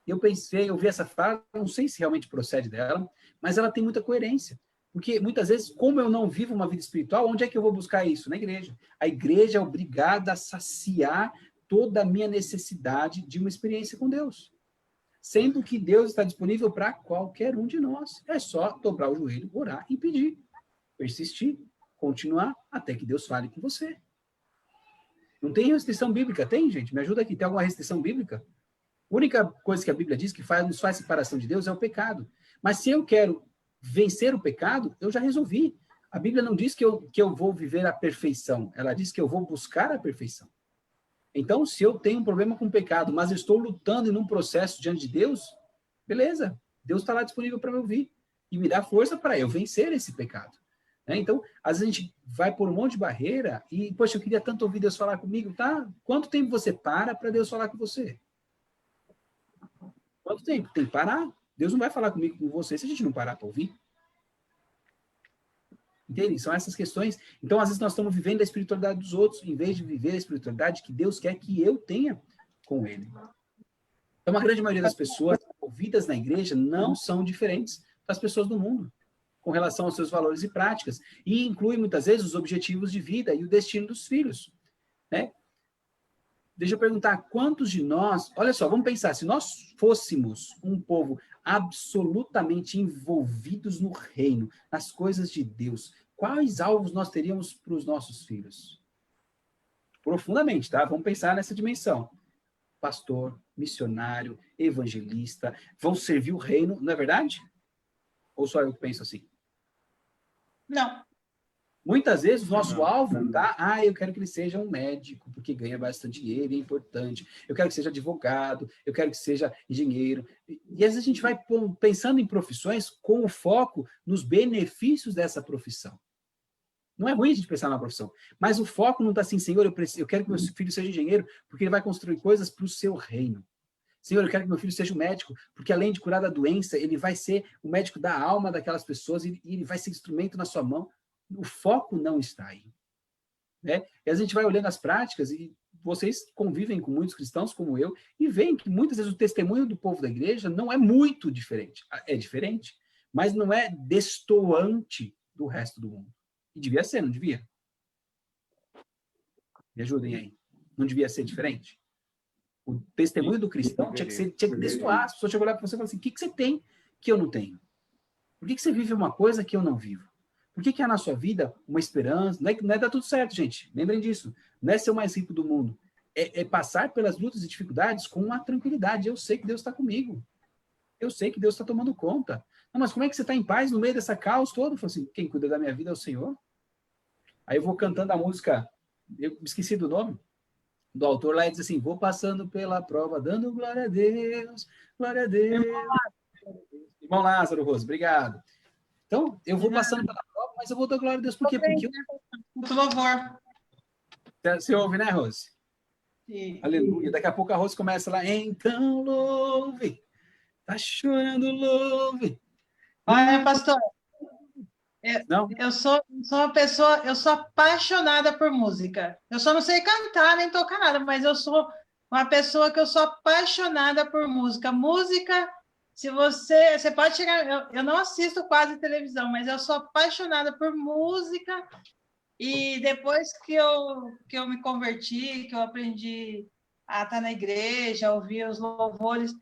[SPEAKER 1] Eu pensei, eu vi essa frase, não sei se realmente procede dela, mas ela tem muita coerência. Porque, muitas vezes, como eu não vivo uma vida espiritual, onde é que eu vou buscar isso? Na igreja. A igreja é obrigada a saciar toda a minha necessidade de uma experiência com Deus. Sendo que Deus está disponível para qualquer um de nós. É só dobrar o joelho, orar e pedir. Persistir, continuar, até que Deus fale com você. Não tem restrição bíblica? Tem, gente? Me ajuda aqui. Tem alguma restrição bíblica? A única coisa que a Bíblia diz que nos faz separação de Deus é o pecado. Mas se eu quero vencer o pecado, eu já resolvi. A Bíblia não diz que eu vou viver a perfeição. Ela diz que eu vou buscar a perfeição. Então, se eu tenho um problema com o pecado, mas eu estou lutando em um processo diante de Deus, beleza. Deus está lá disponível para me ouvir. E me dá força para eu vencer esse pecado. Então, às vezes a gente vai por um monte de barreira e, poxa, eu queria tanto ouvir Deus falar comigo, tá? Quanto tempo você para Deus falar com você? Quanto tempo? Tem que parar. Deus não vai falar comigo, com você, se a gente não parar para ouvir. Entende? São essas questões. Então, às vezes, nós estamos vivendo a espiritualidade dos outros, em vez de viver a espiritualidade que Deus quer que eu tenha com Ele. Então, a grande maioria das pessoas ouvidas na igreja não são diferentes das pessoas do mundo, com relação aos seus valores e práticas. E inclui, muitas vezes, os objetivos de vida e o destino dos filhos. Né? Deixa eu perguntar, quantos de nós... Olha só, vamos pensar, se nós fôssemos um povo absolutamente envolvidos no reino, nas coisas de Deus, quais alvos nós teríamos para os nossos filhos? Profundamente, tá? Vamos pensar nessa dimensão. Pastor, missionário, evangelista, vão servir o reino, não é verdade? Ou só eu que penso assim?
[SPEAKER 4] Não.
[SPEAKER 1] Muitas vezes o nosso alvo, tá? Eu quero que ele seja um médico, porque ganha bastante dinheiro, é importante. Eu quero que seja advogado, eu quero que seja engenheiro. E às vezes a gente vai pensando em profissões com o foco nos benefícios dessa profissão. Não é ruim a gente pensar na profissão, mas o foco não está assim, Senhor, eu quero que meu filho seja engenheiro, porque ele vai construir coisas para o seu reino. Senhor, eu quero que meu filho seja um médico, porque além de curar da doença, ele vai ser o médico da alma daquelas pessoas e ele vai ser instrumento na sua mão. O foco não está aí. Né? E a gente vai olhando as práticas e vocês convivem com muitos cristãos como eu e veem que muitas vezes o testemunho do povo da igreja não é muito diferente. É diferente, mas não é destoante do resto do mundo. E devia ser, não devia? Me ajudem aí. Não devia ser diferente? O testemunho do cristão tinha que destoar. As pessoas chegam lá para você e falam assim, o que você tem que eu não tenho? Por que você vive uma coisa que eu não vivo? Por que há na sua vida uma esperança? Não é dar tudo certo, gente. Lembrem disso. Não é ser o mais rico do mundo. É passar pelas lutas e dificuldades com uma tranquilidade. Eu sei que Deus está comigo. Eu sei que Deus está tomando conta. Não, mas como é que você está em paz no meio dessa caos todo? Eu falo assim, quem cuida da minha vida é o Senhor. Aí eu vou cantando a música, eu esqueci do nome, do autor lá, e diz assim, vou passando pela prova, dando glória a Deus, glória a Deus. Irmão Lázaro Rose, obrigado. Então, eu vou passando pela prova, mas eu vou dar glória a Deus. Por quê? Porque
[SPEAKER 4] Muito louvor.
[SPEAKER 1] você ouve, né, Rose?
[SPEAKER 4] Sim.
[SPEAKER 1] Aleluia. Daqui a pouco a Rose começa lá, então louve, tá chorando, louve.
[SPEAKER 4] Olha, pastor,
[SPEAKER 1] Não?
[SPEAKER 4] eu sou uma pessoa, eu sou apaixonada por música. Eu só não sei cantar nem tocar nada, mas eu sou uma pessoa que eu sou apaixonada por música. Música, se você pode chegar, eu não assisto quase televisão, mas eu sou apaixonada por música. E depois que eu me converti, que eu aprendi a estar na igreja, a ouvir os louvores,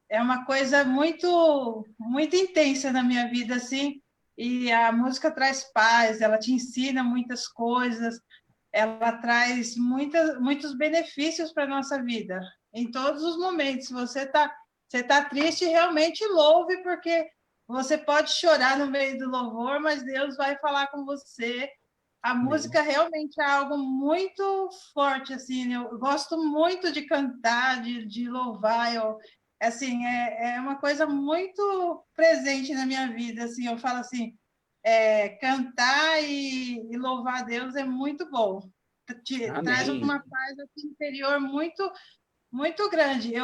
[SPEAKER 4] é uma coisa muito, muito intensa na minha vida, assim. E a música traz paz, ela te ensina muitas coisas, ela traz muitos benefícios para a nossa vida, em todos os momentos. Você tá triste, realmente louve, porque você pode chorar no meio do louvor, mas Deus vai falar com você. A música realmente é algo muito forte, assim, eu gosto muito de cantar, de louvar, assim, é uma coisa muito presente na minha vida, assim, eu falo assim, cantar e louvar a Deus é muito bom, traz
[SPEAKER 1] Amém.
[SPEAKER 4] uma paz assim, interior muito, muito grande.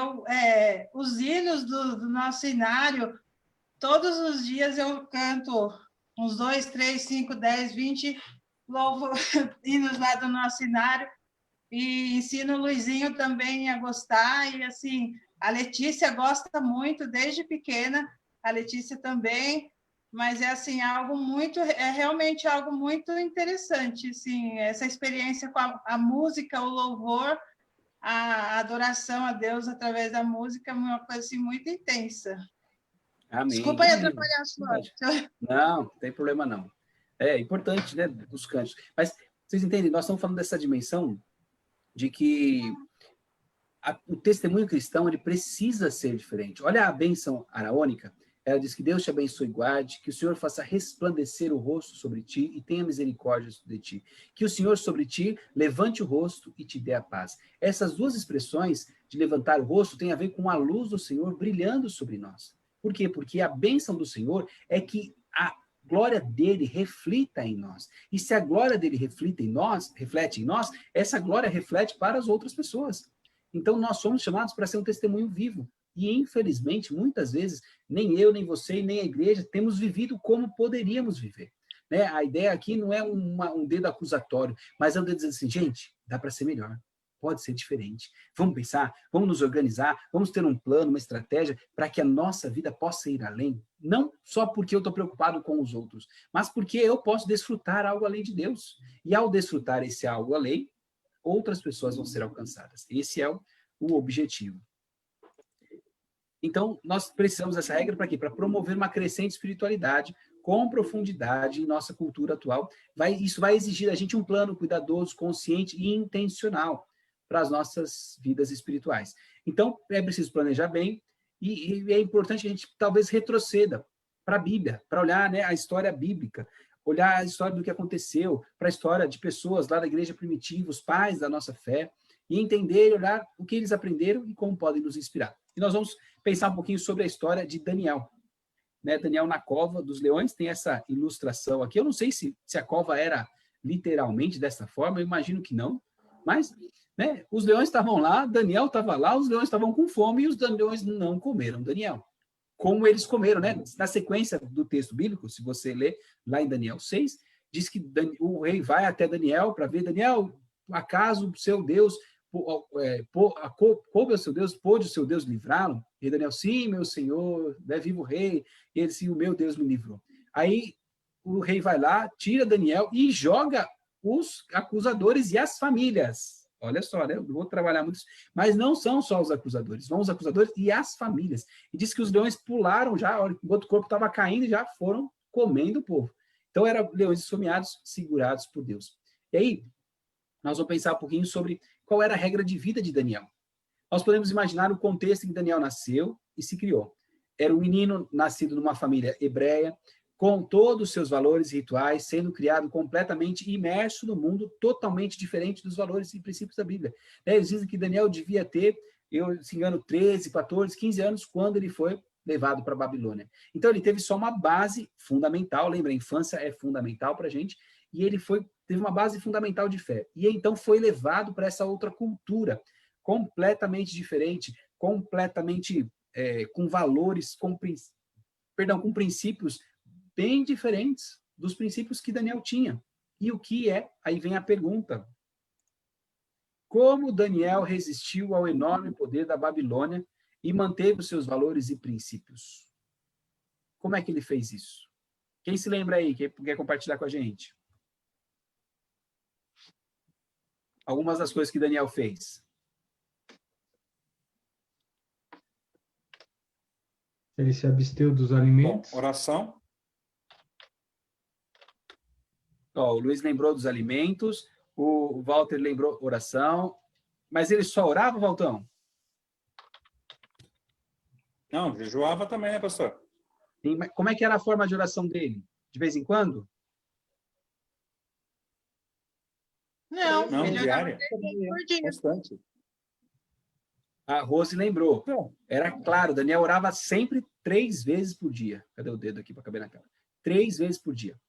[SPEAKER 4] Os hinos do nosso inário, todos os dias eu canto uns 2, 3, 5, 10, 20 hinos lá do nosso inário, e ensino o Luizinho também a gostar, e assim, a Letícia gosta muito, desde pequena, a Letícia também, mas é assim, realmente algo muito interessante, assim, essa experiência com a música, o louvor, a adoração a Deus através da música é uma coisa assim, muito intensa.
[SPEAKER 1] Amém.
[SPEAKER 4] Desculpa aí atrapalhar a sua.
[SPEAKER 1] Não, não tem problema não. É importante, né, os cantos. Mas vocês entendem, nós estamos falando dessa dimensão de que o testemunho cristão ele precisa ser diferente. Olha a bênção araônica, ela diz que Deus te abençoe e guarde, que o Senhor faça resplandecer o rosto sobre ti e tenha misericórdia de ti. Que o Senhor sobre ti levante o rosto e te dê a paz. Essas duas expressões de levantar o rosto têm a ver com a luz do Senhor brilhando sobre nós. Por quê? Porque a bênção do Senhor é que a glória dele reflita em nós. E se a glória dele reflete em nós, essa glória reflete para as outras pessoas. Então, nós somos chamados para ser um testemunho vivo. E, infelizmente, muitas vezes, nem eu, nem você, nem a igreja temos vivido como poderíamos viver. Né? A ideia aqui não é um dedo acusatório, mas é um dedo dizer assim, gente, dá para ser melhor. Pode ser diferente. Vamos pensar, vamos nos organizar, vamos ter um plano, uma estratégia para que a nossa vida possa ir além. Não só porque eu estou preocupado com os outros, mas porque eu posso desfrutar algo além de Deus. E ao desfrutar esse algo além, outras pessoas vão ser alcançadas. Esse é o objetivo. Então, nós precisamos dessa regra para quê? Para promover uma crescente espiritualidade com profundidade em nossa cultura atual. Isso vai exigir da gente um plano cuidadoso, consciente e intencional para as nossas vidas espirituais. Então, é preciso planejar bem e é importante que a gente talvez retroceda para a Bíblia, para olhar, né, a história bíblica, olhar a história do que aconteceu, para a história de pessoas lá da igreja primitiva, os pais da nossa fé, e entender e olhar o que eles aprenderam e como podem nos inspirar. E nós vamos pensar um pouquinho sobre a história de Daniel. Né? Daniel na cova dos leões, tem essa ilustração aqui. Eu não sei se a cova era literalmente dessa forma, eu imagino que não, mas né, os leões estavam lá, Daniel estava lá, os leões estavam com fome e os leões não comeram Daniel. Como eles comeram, né? Na sequência do texto bíblico, se você ler lá em Daniel 6, diz que o rei vai até Daniel para ver, Daniel, acaso o seu Deus pôde o seu Deus livrá-lo? E Daniel, sim, meu senhor, é vivo o rei. E ele, sim, o meu Deus me livrou. Aí o rei vai lá, tira Daniel e joga os acusadores e as famílias. Olha só, né? Eu vou trabalhar muito, mas não são só os acusadores, vão os acusadores e as famílias. E diz que os leões pularam já, o outro corpo estava caindo e já foram comendo o povo. Então, eram leões esfomeados, segurados por Deus. E aí, nós vamos pensar um pouquinho sobre qual era a regra de vida de Daniel. Nós podemos imaginar o contexto em que Daniel nasceu e se criou. Era um menino nascido numa família hebreia, com todos os seus valores e rituais, sendo criado completamente imerso no mundo, totalmente diferente dos valores e princípios da Bíblia. Eles dizem que Daniel devia ter, eu se engano, 13, 14, 15 anos, quando ele foi levado para a Babilônia. Então, ele teve só uma base fundamental, lembra, a infância é fundamental para a gente, e ele teve uma base fundamental de fé. E então foi levado para essa outra cultura, completamente diferente, completamente com valores, com princípios bem diferentes dos princípios que Daniel tinha. E o que é? Aí vem a pergunta. Como Daniel resistiu ao enorme poder da Babilônia e manteve os seus valores e princípios? Como é que ele fez isso? Quem se lembra aí? Quem quer compartilhar com a gente? Algumas das coisas que Daniel fez.
[SPEAKER 6] Ele se absteu dos alimentos.
[SPEAKER 2] Bom, oração.
[SPEAKER 1] Ó, o Luiz lembrou dos alimentos, o Walter lembrou oração, mas ele só orava, Valtão?
[SPEAKER 2] Não, jejuava também, né, pastor?
[SPEAKER 1] Como é que era a forma de oração dele? De vez em quando?
[SPEAKER 4] Não,
[SPEAKER 2] Não,
[SPEAKER 4] ele
[SPEAKER 2] diária.
[SPEAKER 4] por dia.
[SPEAKER 2] Bastante.
[SPEAKER 1] A Rose lembrou.
[SPEAKER 2] Então,
[SPEAKER 1] Era claro, Daniel orava sempre 3 vezes por dia. Cadê o dedo aqui para caber na cara? 3 vezes por dia.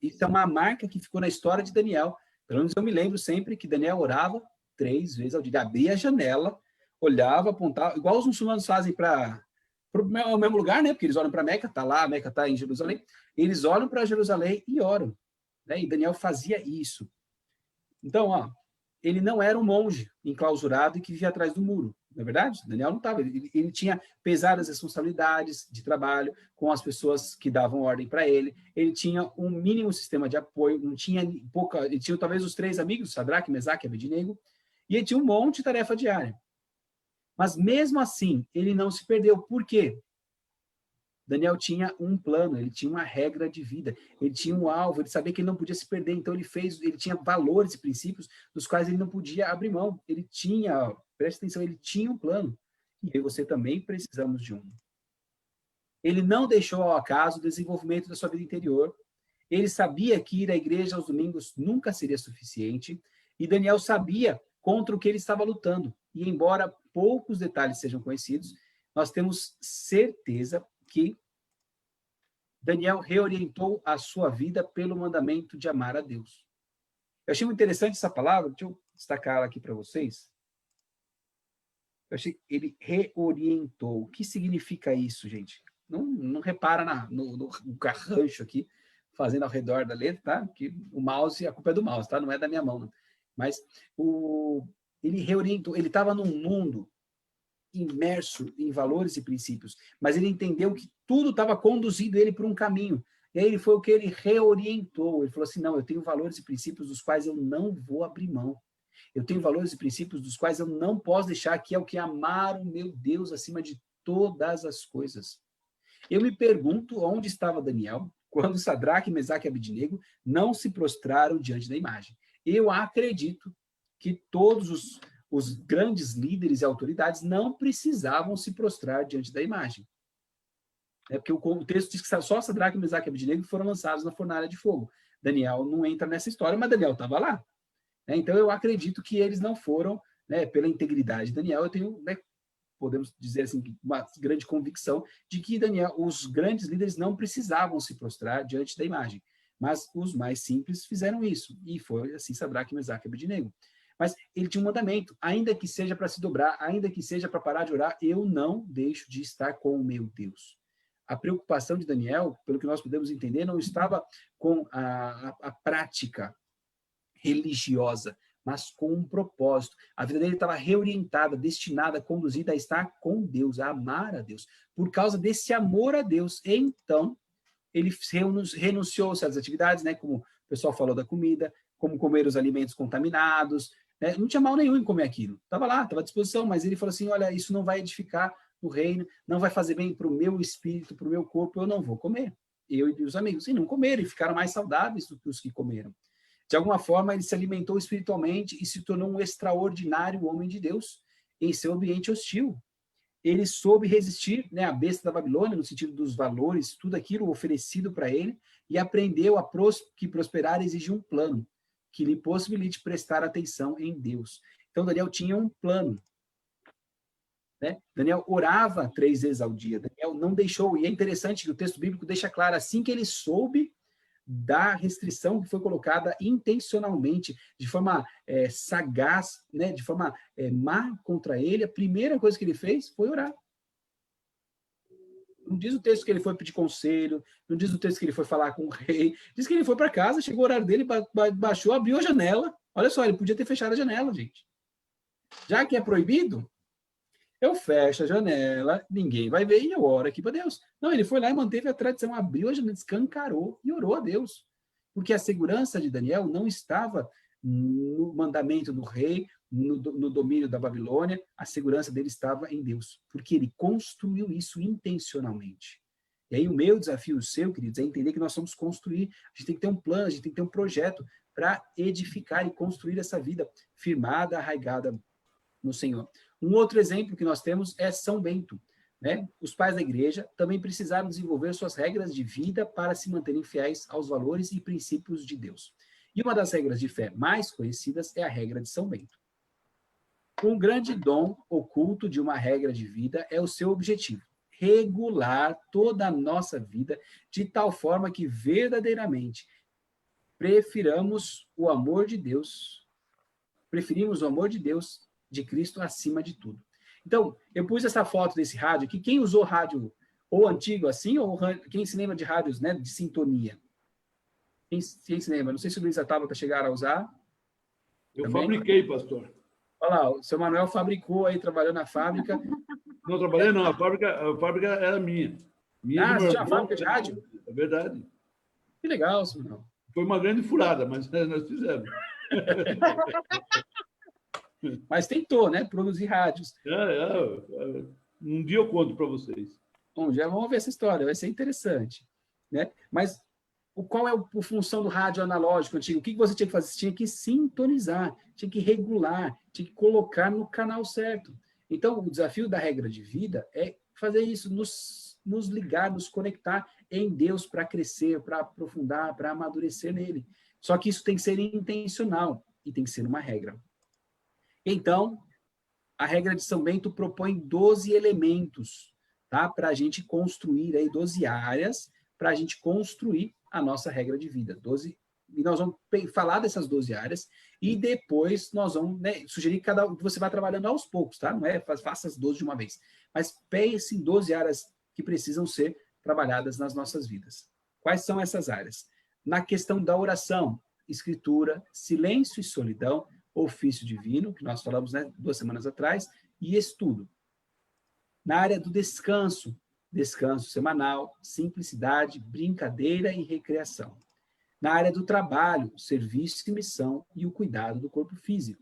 [SPEAKER 1] Isso é uma marca que ficou na história de Daniel. Pelo menos eu me lembro sempre que Daniel orava 3 vezes ao dia. Abria a janela, olhava, apontava, igual os muçulmanos fazem para o mesmo lugar, né? Porque eles olham para Meca, está lá, Meca está em Jerusalém. Eles olham para Jerusalém e oram. Né? E Daniel fazia isso. Então, ó, ele não era um monge enclausurado e que vivia atrás do muro. Não é verdade? Daniel não estava. Ele tinha pesadas responsabilidades de trabalho com as pessoas que davam ordem para ele. Ele tinha um mínimo sistema de apoio. Não tinha pouca. Ele tinha talvez os 3 amigos, Sadraque, Mesaque e Abednego, e ele tinha um monte de tarefa diária. Mas mesmo assim, ele não se perdeu. Por quê? Daniel tinha um plano, ele tinha uma regra de vida, ele tinha um alvo, ele sabia que ele não podia se perder, então ele tinha valores e princípios dos quais ele não podia abrir mão. Ele tinha, preste atenção, ele tinha um plano. E eu e você também precisamos de um. Ele não deixou ao acaso o desenvolvimento da sua vida interior. Ele sabia que ir à igreja aos domingos nunca seria suficiente, e Daniel sabia contra o que ele estava lutando. E embora poucos detalhes sejam conhecidos, nós temos certeza que Daniel reorientou a sua vida pelo mandamento de amar a Deus. Eu achei muito interessante essa palavra, deixa eu destacar ela aqui para vocês. Eu achei que ele reorientou. O que significa isso, gente? Não repara no garrancho aqui, fazendo ao redor da letra, tá? Que o mouse, a culpa é do mouse, tá? Não é da minha mão, não. Mas ele reorientou, ele estava num mundo imerso em valores e princípios, mas ele entendeu que tudo estava conduzindo ele por um caminho. E aí foi o que ele reorientou. Ele falou assim, não, eu tenho valores e princípios dos quais eu não vou abrir mão. Eu tenho valores e princípios dos quais eu não posso deixar, que é o que amar o meu Deus acima de todas as coisas. Eu me pergunto onde estava Daniel quando Sadraque, Mesaque e Abednego não se prostraram diante da imagem. Eu acredito que todos os grandes líderes e autoridades não precisavam se prostrar diante da imagem. Porque o texto diz que só Sadraque, Mesaque e Abednego foram lançados na fornalha de fogo. Daniel não entra nessa história, mas Daniel estava lá. Então, eu acredito que eles não foram, pela integridade de Daniel, eu tenho, podemos dizer assim, uma grande convicção de que os grandes líderes não precisavam se prostrar diante da imagem, mas os mais simples fizeram isso, e foi assim Sadraque, Mesaque e Abednego. Mas ele tinha um mandamento, ainda que seja para se dobrar, ainda que seja para parar de orar, eu não deixo de estar com o meu Deus. A preocupação de Daniel, pelo que nós podemos entender, não estava com a prática religiosa, mas com um propósito. A vida dele estava reorientada, destinada, conduzida a estar com Deus, a amar a Deus. Por causa desse amor a Deus, então, ele renunciou a certas atividades, como o pessoal falou da comida, como comer os alimentos contaminados, não tinha mal nenhum em comer aquilo. Estava lá, estava à disposição, mas ele falou assim, olha, isso não vai edificar o reino, não vai fazer bem para o meu espírito, para o meu corpo, eu não vou comer. eu e os amigos. E não comeram, e ficaram mais saudáveis do que os que comeram. De alguma forma, ele se alimentou espiritualmente e se tornou um extraordinário homem de Deus em seu ambiente hostil. Ele soube resistir, né, à besta da Babilônia, no sentido dos valores, tudo aquilo oferecido para ele, e aprendeu que prosperar exige um plano, que lhe possibilite prestar atenção em Deus. Então, Daniel tinha um plano. Né? Daniel orava 3 vezes ao dia. Daniel não deixou, e é interessante que o texto bíblico deixa claro, assim que ele soube da restrição que foi colocada intencionalmente, de forma sagaz, né, de forma má contra ele, a primeira coisa que ele fez foi orar. Não diz o texto que ele foi pedir conselho, não diz o texto que ele foi falar com o rei, diz que ele foi para casa, chegou o horário dele, baixou, abriu a janela. Olha só, ele podia ter fechado a janela, gente. Já que é proibido, eu fecho a janela, ninguém vai ver e eu oro aqui para Deus. Não, ele foi lá e manteve a tradição, abriu a janela, escancarou e orou a Deus. Porque a segurança de Daniel não estava no mandamento do rei, no domínio da Babilônia, a segurança dele estava em Deus. Porque ele construiu isso intencionalmente. E aí o meu desafio, o seu, queridos, é entender que nós somos construir. A gente tem que ter um plano, a gente tem que ter um projeto para edificar e construir essa vida firmada, arraigada no Senhor. Um outro exemplo que nós temos é São Bento. Né? Os pais da igreja também precisaram desenvolver suas regras de vida para se manterem fiéis aos valores e princípios de Deus. E uma das regras de fé mais conhecidas é a regra de São Bento. Um grande dom oculto de uma regra de vida é o seu objetivo: regular toda a nossa vida de tal forma que verdadeiramente preferimos o amor de Deus de Cristo acima de tudo. Então, eu pus essa foto desse rádio aqui. Quem usou rádio ou antigo assim, ou quem se lembra de rádios, né, de sintonia? Quem se lembra? Não sei se o Luiz e a Tabata chegaram a usar.
[SPEAKER 3] Eu
[SPEAKER 1] também.
[SPEAKER 3] Fabriquei, pastor.
[SPEAKER 1] Olha lá, o seu Manuel fabricou aí, trabalhou na fábrica.
[SPEAKER 3] Não trabalhei, não. A fábrica era minha.
[SPEAKER 1] Você tinha uma fábrica de rádio?
[SPEAKER 3] É verdade.
[SPEAKER 1] Que legal, seu Manuel.
[SPEAKER 3] Foi uma grande furada, mas nós fizemos.
[SPEAKER 1] Mas tentou, né? Produzir rádios.
[SPEAKER 3] Um dia eu conto para vocês.
[SPEAKER 1] Bom, já vamos ver essa história, vai ser interessante. Né? Mas qual é a função do rádio analógico antigo? O que você tinha que fazer? Você tinha que sintonizar, tinha que regular, tinha que colocar no canal certo. Então, o desafio da regra de vida é fazer isso, nos ligar, nos conectar em Deus para crescer, para aprofundar, para amadurecer nele. Só que isso tem que ser intencional e tem que ser uma regra. Então, a regra de São Bento propõe 12 elementos, tá? Para a gente construir aí 12 áreas, para a gente construir a nossa regra de vida. 12, e nós vamos falar dessas 12 áreas, e depois nós vamos, né, sugerir que você vai trabalhando aos poucos, tá? Não é faça as 12 de uma vez, mas pense em 12 áreas que precisam ser trabalhadas nas nossas vidas. Quais são essas áreas? Na questão da oração, escritura, silêncio e solidão, ofício divino, que nós falamos, né, 2 semanas atrás, e estudo. Na área do descanso semanal, simplicidade, brincadeira e recreação. Na área do trabalho, serviço e missão e o cuidado do corpo físico.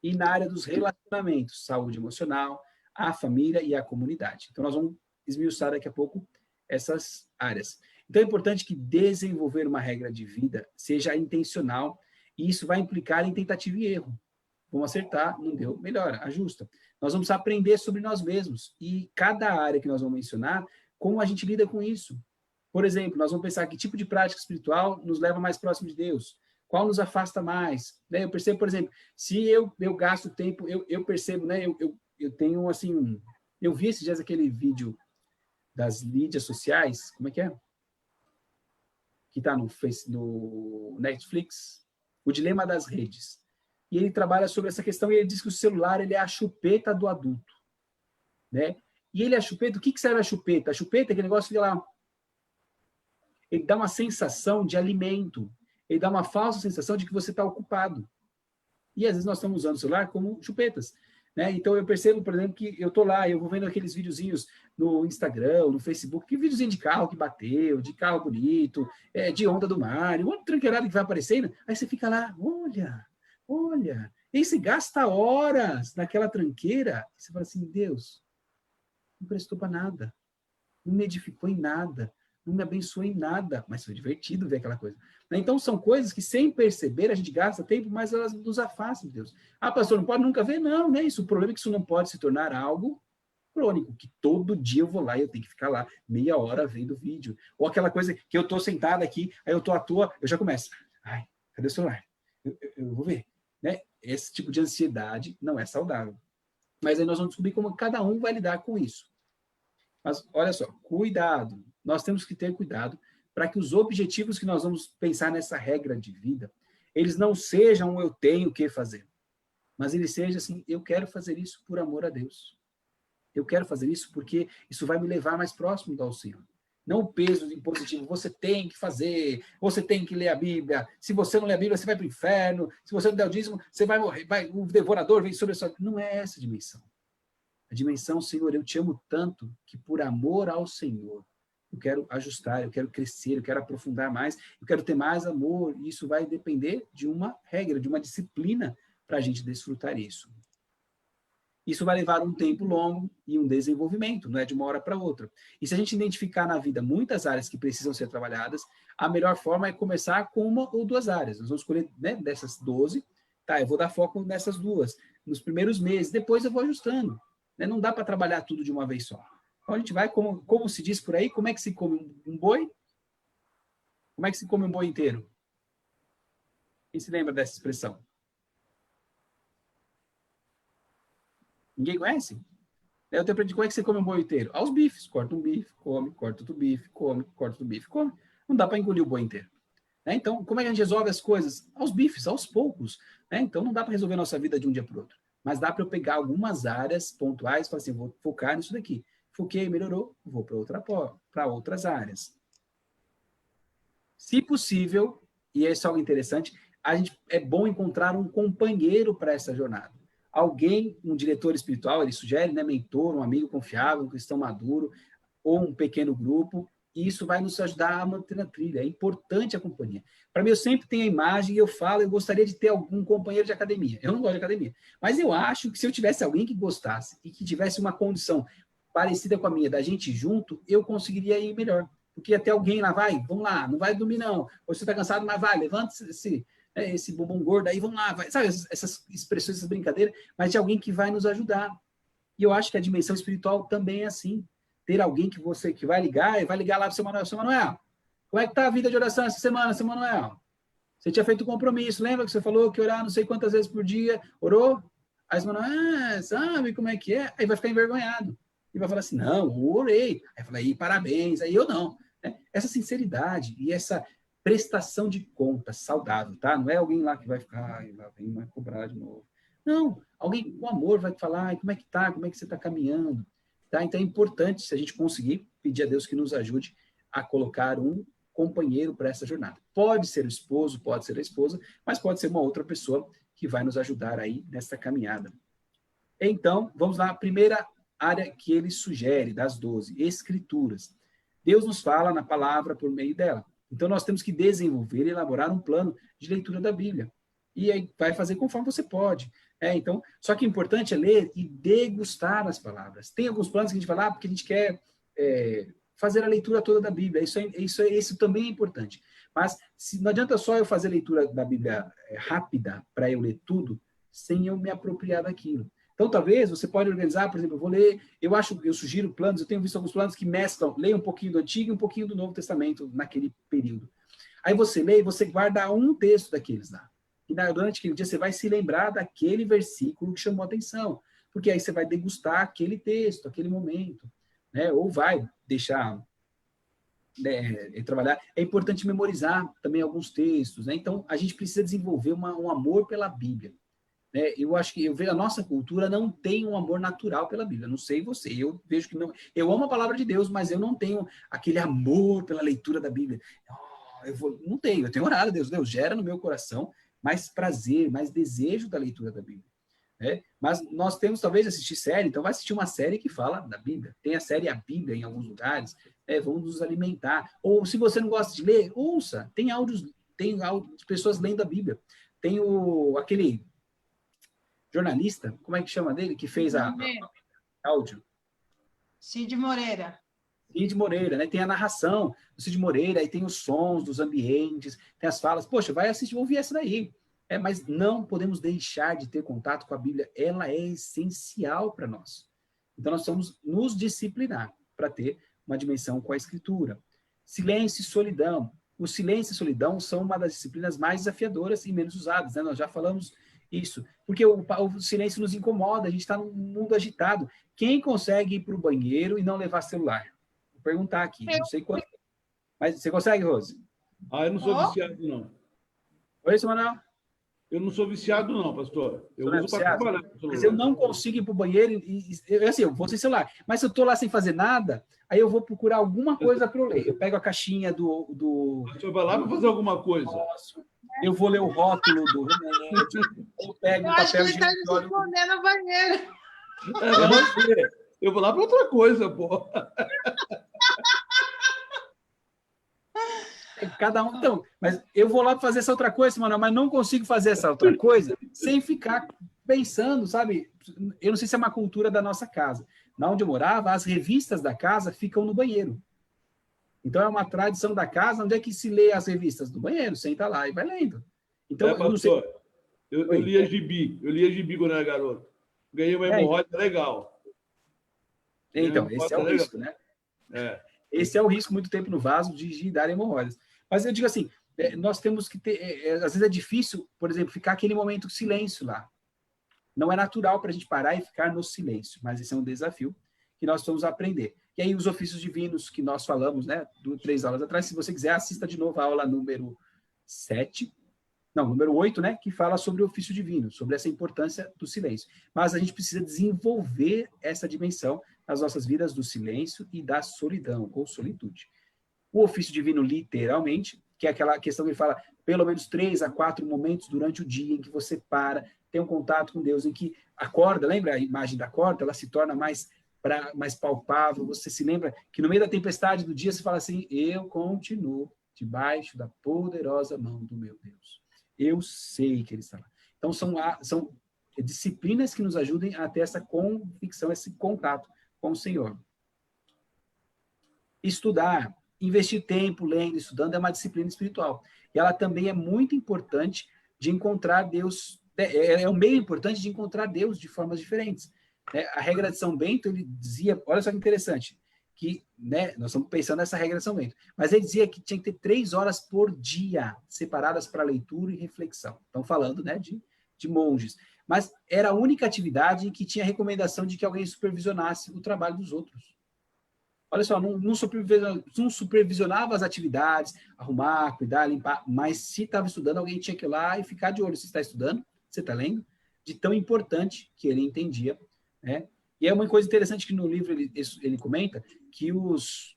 [SPEAKER 1] E na área dos relacionamentos, saúde emocional, a família e a comunidade. Então, nós vamos esmiuçar daqui a pouco essas áreas. Então, é importante que desenvolver uma regra de vida seja intencional, e isso vai implicar em tentativa e erro. Vamos acertar, não deu, melhora, ajusta. Nós vamos aprender sobre nós mesmos. E cada área que nós vamos mencionar, como a gente lida com isso. Por exemplo, nós vamos pensar que tipo de prática espiritual nos leva mais próximo de Deus. Qual nos afasta mais. Né? Eu percebo, por exemplo, se eu gasto tempo, eu percebo, né? Eu tenho, assim, eu vi esses dias aquele vídeo das mídias sociais, como é que é? Que está no Netflix, O Dilema das Redes. E ele trabalha sobre essa questão, e ele diz que o celular ele é a chupeta do adulto. Né? E ele é a chupeta, o que serve a chupeta? A chupeta é aquele negócio de lá. Ele dá uma sensação de alimento. Ele dá uma falsa sensação de que você está ocupado. E às vezes nós estamos usando o celular como chupetas. Né? Então eu percebo, por exemplo, que eu estou lá, eu vou vendo aqueles videozinhos no Instagram, no Facebook, que videozinho de carro que bateu, de carro bonito, de onda do mar, um monte de tranqueirada que vai aparecendo. Aí você fica lá, olha, e aí você gasta horas naquela tranqueira, e você fala assim, Deus, não prestou para nada, não me edificou em nada, não me abençoou em nada, mas foi divertido ver aquela coisa. Então, são coisas que, sem perceber, a gente gasta tempo, mas elas nos afastam de Deus. Ah, pastor, não pode nunca ver? Não, não é isso. O problema é que isso não pode se tornar algo crônico, que todo dia eu vou lá e eu tenho que ficar lá meia hora vendo vídeo. Ou aquela coisa que eu estou sentado aqui, aí eu estou à toa, eu já começo. Ai, cadê o celular? Eu vou ver. Né? Esse tipo de ansiedade não é saudável. Mas aí nós vamos descobrir como cada um vai lidar com isso. Mas, olha só, cuidado. Nós temos que ter cuidado para que os objetivos que nós vamos pensar nessa regra de vida, eles não sejam eu tenho que fazer, mas eles sejam assim, eu quero fazer isso por amor a Deus. Eu quero fazer isso porque isso vai me levar mais próximo ao Senhor. Não o peso impositivo, você tem que fazer, você tem que ler a Bíblia, se você não ler a Bíblia, você vai para o inferno, se você não der o dízimo, você vai morrer, o devorador vem sobre a sua... Não é essa a dimensão. A dimensão, Senhor, eu te amo tanto que por amor ao Senhor, eu quero ajustar, eu quero crescer, eu quero aprofundar mais, eu quero ter mais amor, e isso vai depender de uma regra, de uma disciplina para a gente desfrutar isso. Isso vai levar um tempo longo e um desenvolvimento, não é de uma hora para outra. E se a gente identificar na vida muitas áreas que precisam ser trabalhadas, a melhor forma é começar com uma ou duas áreas. Nós vamos escolher, né, dessas 12, tá, eu vou dar foco nessas duas, nos primeiros meses, depois eu vou ajustando. Né? Não dá para trabalhar tudo de uma vez só. Então a gente vai, como se diz por aí, como é que se come um boi? Como é que se come um boi inteiro? Quem se lembra dessa expressão? Ninguém conhece? Eu te aprendi como é que você come um boi inteiro. Aos bifes. Corta um bife, come, corta outro bife, come, corta outro bife, come. Não dá para engolir o boi inteiro. Né? Então, como é que a gente resolve as coisas? Aos bifes, aos poucos. Né? Então, não dá para resolver a nossa vida de um dia para o outro. Mas dá para eu pegar algumas áreas pontuais e falar assim, vou focar nisso daqui. Foquei, melhorou, vou para outras áreas. Se possível, e isso é algo interessante, é bom encontrar um companheiro para essa jornada. Alguém, um diretor espiritual, ele sugere, né, mentor, um amigo confiável, um cristão maduro, ou um pequeno grupo, e isso vai nos ajudar a manter na trilha. É importante a companhia. Para mim, eu sempre tenho a imagem e eu falo, eu gostaria de ter algum companheiro de academia. Eu não gosto de academia, mas eu acho que se eu tivesse alguém que gostasse e que tivesse uma condição parecida com a minha, da gente junto, eu conseguiria ir melhor. Porque até alguém lá vai, vamos lá, não vai dormir não. Ou você está cansado, mas vai, levanta esse bumbum gordo aí, vamos lá, vai. Sabe, essas expressões, essas brincadeiras, mas de alguém que vai nos ajudar. E eu acho que a dimensão espiritual também é assim. Ter alguém que vai ligar lá para o seu Manuel. Seu Manuel, como é que está a vida de oração essa semana, seu Manuel? Você tinha feito um compromisso, lembra que você falou que orar não sei quantas vezes por dia, orou? Aí o Manuel, sabe como é que é? Aí vai ficar envergonhado. E vai falar assim, não, eu orei. Aí fala, aí, parabéns, aí eu não. Essa sinceridade e essa prestação de contas saudável, tá? Não é alguém lá que vai ficar, lá vem, vai cobrar de novo. Não, alguém com amor vai falar, como é que tá, como é que você está caminhando, tá? Então é importante, se a gente conseguir, pedir a Deus que nos ajude a colocar um companheiro para essa jornada. Pode ser o esposo, pode ser a esposa, mas pode ser uma outra pessoa que vai nos ajudar aí nessa caminhada. Então, vamos lá, a primeira área que ele sugere, das 12, escrituras. Deus nos fala na palavra por meio dela. Então, nós temos que desenvolver e elaborar um plano de leitura da Bíblia. E aí vai fazer conforme você pode. Então, só que o importante é ler e degustar as palavras. Tem alguns planos que a gente vai lá porque a gente quer fazer a leitura toda da Bíblia. Isso também é importante. Mas não adianta só eu fazer a leitura da Bíblia rápida para eu ler tudo, sem eu me apropriar daquilo. Então, talvez, você pode organizar, por exemplo, eu vou ler, eu sugiro planos, eu tenho visto alguns planos que mesclam, leia um pouquinho do Antigo e um pouquinho do Novo Testamento naquele período. Aí você lê e você guarda um texto daqueles lá. E durante aquele dia você vai se lembrar daquele versículo que chamou a atenção, porque aí você vai degustar aquele texto, aquele momento, né? Ou vai deixar trabalhar. É importante memorizar também alguns textos, né? Então, a gente precisa desenvolver um amor pela Bíblia. Eu acho que eu vejo a nossa cultura não tem um amor natural pela Bíblia. Não sei você, eu vejo que não. Eu amo a palavra de Deus, mas eu não tenho aquele amor pela leitura da Bíblia. Não tenho. Eu tenho orado a Deus. Deus gera no meu coração mais prazer, mais desejo da leitura da Bíblia. Mas nós temos talvez assistir série. Então vai assistir uma série que fala da Bíblia. Tem a série A Bíblia em alguns lugares. Vamos nos alimentar. Ou se você não gosta de ler, ouça. Tem áudios de pessoas lendo a Bíblia. Tem aquele jornalista, como é que chama dele, que fez a áudio?
[SPEAKER 4] Cid Moreira.
[SPEAKER 1] Cid Moreira, né? Tem a narração do Cid Moreira, aí tem os sons dos ambientes, tem as falas. Poxa, vai assistir, ouvir essa daí. Mas não podemos deixar de ter contato com a Bíblia. Ela é essencial para nós. Então, nós precisamos nos disciplinar para ter uma dimensão com a Escritura. Silêncio e solidão. O silêncio e solidão são uma das disciplinas mais desafiadoras e menos usadas, né? Nós já falamos isso. Porque o silêncio nos incomoda, a gente está num mundo agitado. Quem consegue ir para o banheiro e não levar celular? Vou perguntar aqui, não sei quanto. Mas você consegue, Rose?
[SPEAKER 3] Eu não sou viciado, não.
[SPEAKER 1] Oi, seu Manuel?
[SPEAKER 3] Eu não sou viciado, não, pastor. Eu uso para trabalhar.
[SPEAKER 1] Mas eu não consigo ir para o banheiro assim, eu vou sem celular. Mas se eu estou lá sem fazer nada, aí eu vou procurar alguma coisa para eu ler. Eu pego a caixinha do...
[SPEAKER 3] O senhor vai lá para fazer alguma coisa?
[SPEAKER 1] Eu vou ler o rótulo do remédio. Eu pego
[SPEAKER 4] Eu
[SPEAKER 1] o
[SPEAKER 4] acho que
[SPEAKER 1] papel
[SPEAKER 4] ele está se
[SPEAKER 1] higiênico.
[SPEAKER 4] escondendo no banheiro.
[SPEAKER 3] Eu vou lá para outra coisa, pô.
[SPEAKER 1] Cada um, então, mas eu vou lá fazer essa outra coisa, mano, mas não consigo fazer essa outra coisa sem ficar pensando, sabe? Eu não sei se é uma cultura da nossa casa. Na onde eu morava, as revistas da casa ficam no banheiro. Então é uma tradição da casa, onde é que se lê as revistas? No banheiro, senta lá e vai lendo. Então, eu não sei.
[SPEAKER 3] Eu lia gibi quando era garoto. Ganhei uma hemorroida legal.
[SPEAKER 1] Então, esse é o risco, né? Esse é o risco, muito tempo no vaso, de dar hemorroidas. Mas eu digo assim, nós temos que ter... às vezes é difícil, por exemplo, ficar aquele momento de silêncio lá. Não é natural para a gente parar e ficar no silêncio, mas esse é um desafio que nós vamos aprender. E aí os ofícios divinos que nós falamos, né, 3 aulas atrás, se você quiser, assista de novo a aula número 8, né, que fala sobre o ofício divino, sobre essa importância do silêncio. Mas a gente precisa desenvolver essa dimensão nas nossas vidas do silêncio e da solidão, ou solitude. O ofício divino, literalmente, que é aquela questão que ele fala, pelo menos 3 a 4 momentos durante o dia em que você tem um contato com Deus, em que a corda, lembra a imagem da corda? Ela se torna mais palpável, você se lembra que no meio da tempestade do dia você fala assim, eu continuo debaixo da poderosa mão do meu Deus. Eu sei que ele está lá. Então, são disciplinas que nos ajudem a ter essa convicção, esse contato com o Senhor. Estudar, investir tempo lendo, estudando, é uma disciplina espiritual. E ela também é muito importante de encontrar Deus, é um meio importante de encontrar Deus de formas diferentes. A regra de São Bento, ele dizia, olha só que interessante, que, né, nós estamos pensando nessa regra de São Bento, mas ele dizia que tinha que ter 3 horas por dia separadas para leitura e reflexão. Estão falando, né, de monges. Mas era a única atividade que tinha recomendação de que alguém supervisionasse o trabalho dos outros. Olha só, não supervisionava as atividades, arrumar, cuidar, limpar, mas se estava estudando, alguém tinha que ir lá e ficar de olho. Se está estudando, você está lendo, de tão importante que ele entendia, né? E é uma coisa interessante que no livro ele comenta que os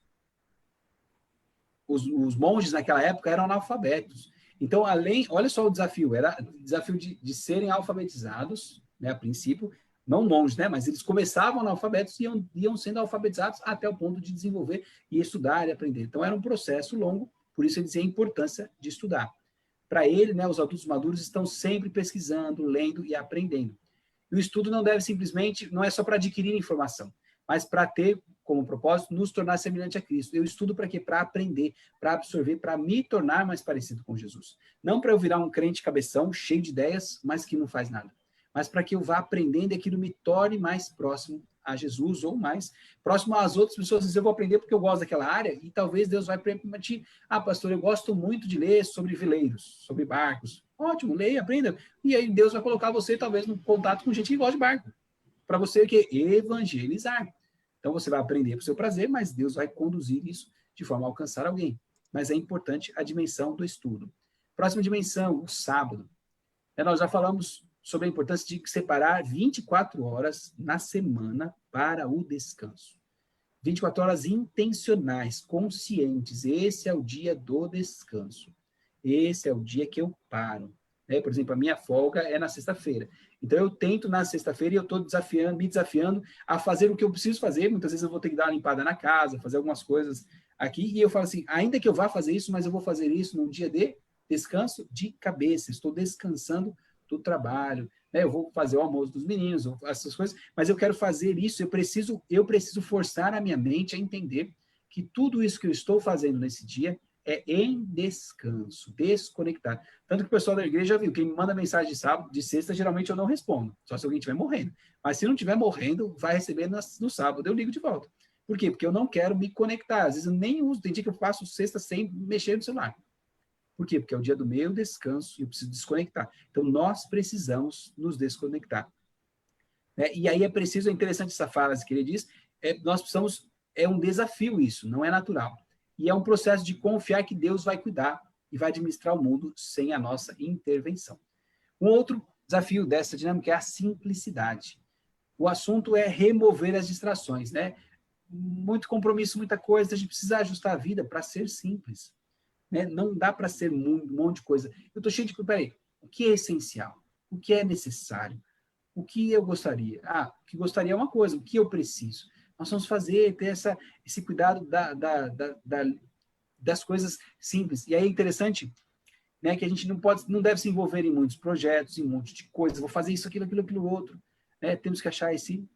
[SPEAKER 1] monges naquela época eram analfabetos. Então, olha só o desafio, era o desafio de serem alfabetizados, né, a princípio, não monges, né, mas eles começavam analfabetos e iam sendo alfabetizados até o ponto de desenvolver e estudar e aprender. Então, era um processo longo, por isso ele dizia a importância de estudar. Para ele, né, os adultos maduros estão sempre pesquisando, lendo e aprendendo. E o estudo não é só para adquirir informação, mas para ter como propósito nos tornar semelhante a Cristo. Eu estudo para quê? Para aprender, para absorver, para me tornar mais parecido com Jesus. Não para eu virar um crente cabeção, cheio de ideias, mas que não faz nada. Mas para que eu vá aprendendo e aquilo me torne mais próximo a Jesus ou mais próximo às outras pessoas. Às vezes eu vou aprender porque eu gosto daquela área e talvez Deus vai permitir. Pastor, eu gosto muito de ler sobre veleiros, sobre barcos. Ótimo, leia, aprenda. E aí Deus vai colocar você, talvez, no contato com gente que gosta de barco. Para você evangelizar. Então, você vai aprender para o seu prazer, mas Deus vai conduzir isso de forma a alcançar alguém. Mas é importante a dimensão do estudo. Próxima dimensão, o sábado. Nós já falamos sobre a importância de separar 24 horas na semana para o descanso. 24 horas intencionais, conscientes. Esse é o dia do descanso. Esse é o dia que eu paro. Por exemplo, a minha folga é na sexta-feira. Então, eu tento na sexta-feira e eu estou me desafiando a fazer o que eu preciso fazer. Muitas vezes eu vou ter que dar uma limpada na casa, fazer algumas coisas aqui. E eu falo assim, ainda que eu vá fazer isso, mas eu vou fazer isso num dia de descanso de cabeça. Estou descansando do trabalho. Eu vou fazer o almoço dos meninos, essas coisas. Mas eu quero fazer isso, eu preciso forçar a minha mente a entender que tudo isso que eu estou fazendo nesse dia é em descanso, desconectado. Tanto que o pessoal da igreja já viu, quem me manda mensagem de sábado, de sexta, geralmente eu não respondo, só se alguém estiver morrendo. Mas se não estiver morrendo, vai receber no sábado, eu ligo de volta. Por quê? Porque eu não quero me conectar. Às vezes eu nem uso, tem dia que eu faço sexta sem mexer no celular. Por quê? Porque é o dia do meu descanso e eu preciso desconectar. Então, nós precisamos nos desconectar. E aí é interessante essa frase que ele diz, nós precisamos, é um desafio isso, não é natural. E é um processo de confiar que Deus vai cuidar e vai administrar o mundo sem a nossa intervenção. Um outro desafio dessa dinâmica é a simplicidade. O assunto é remover as distrações, né? Muito compromisso, muita coisa, a gente precisa ajustar a vida para ser simples. Né? Não dá para ser um monte de coisa. Eu estou cheio de... Peraí, o que é essencial? O que é necessário? O que eu gostaria? O que gostaria é uma coisa, o que eu preciso? Nós vamos ter esse cuidado das coisas simples. E aí é interessante, né, que a gente não deve se envolver em muitos projetos, em um monte de coisas. Vou fazer isso, aquilo, outro. Né? Temos que achar esse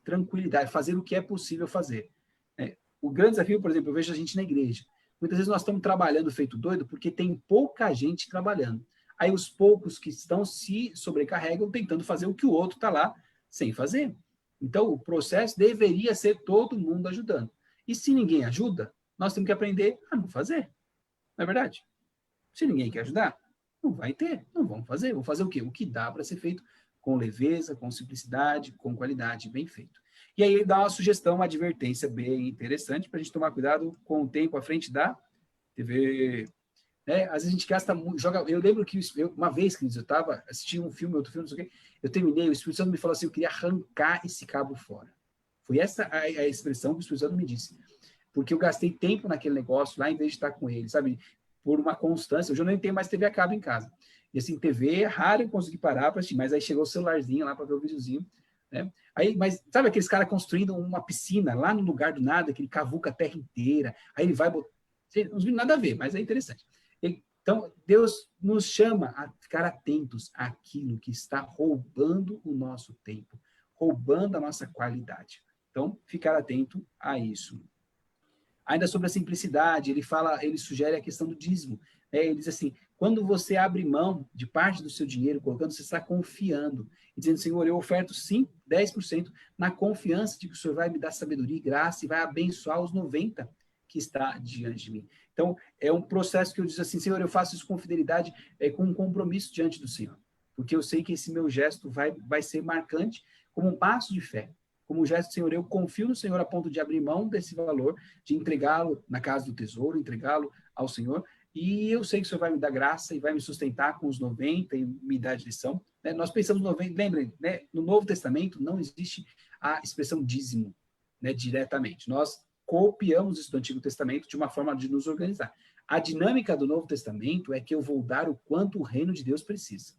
[SPEAKER 1] tranquilidade, fazer o que é possível fazer. Né? O grande desafio, por exemplo, eu vejo a gente na igreja. Muitas vezes nós estamos trabalhando feito doido porque tem pouca gente trabalhando. Aí os poucos que estão se sobrecarregam tentando fazer o que o outro está lá sem fazer. Então, o processo deveria ser todo mundo ajudando. E se ninguém ajuda, nós temos que aprender a não fazer. Não é verdade? Se ninguém quer ajudar, não vai ter, não vamos fazer. Vamos fazer o quê? O que dá para ser feito com leveza, com simplicidade, com qualidade, bem feito. E aí ele dá uma sugestão, uma advertência bem interessante para a gente tomar cuidado com o tempo à frente da TV. Né? Às vezes a gente gasta muito, eu lembro que uma vez, queridos, eu estava assistindo um filme, outro filme, não sei o quê, eu terminei, o Espírito Santo me falou assim, eu queria arrancar esse cabo fora. Foi essa a expressão que o Espírito Santo me disse. Porque eu gastei tempo naquele negócio lá, em vez de estar com ele, sabe? Por uma constância. Hoje eu nem tenho mais TV a cabo em casa. E assim, TV é raro eu conseguir parar para assistir, mas aí chegou o celularzinho lá para ver o videozinho. Né? Aí, mas sabe aqueles caras construindo uma piscina lá no lugar do nada, que ele cavuca a terra inteira, aí ele vai botar... Não tem nada a ver, mas é interessante. Então, Deus nos chama a ficar atentos àquilo que está roubando o nosso tempo, roubando a nossa qualidade. Então, ficar atento a isso. Ainda sobre a simplicidade, ele sugere a questão do dízimo. Né? Ele diz assim, quando você abre mão de parte do seu dinheiro, colocando, você está confiando, e dizendo, Senhor, eu oferto sim 10%, na confiança de que o Senhor vai me dar sabedoria e graça, e vai abençoar os 90% que está diante de mim. Então, é um processo que eu digo assim, Senhor, eu faço isso com fidelidade, com um compromisso diante do Senhor, porque eu sei que esse meu gesto vai ser marcante como um passo de fé, como um gesto, Senhor, eu confio no Senhor a ponto de abrir mão desse valor, de entregá-lo na casa do tesouro, entregá-lo ao Senhor, e eu sei que o Senhor vai me dar graça e vai me sustentar com os 90 e me dar direção. Né? Nós pensamos 90, lembrem, né? No Novo Testamento não existe a expressão dízimo, né? Diretamente. Nós copiamos isso do Antigo Testamento de uma forma de nos organizar. A dinâmica do Novo Testamento é que eu vou dar o quanto o reino de Deus precisa.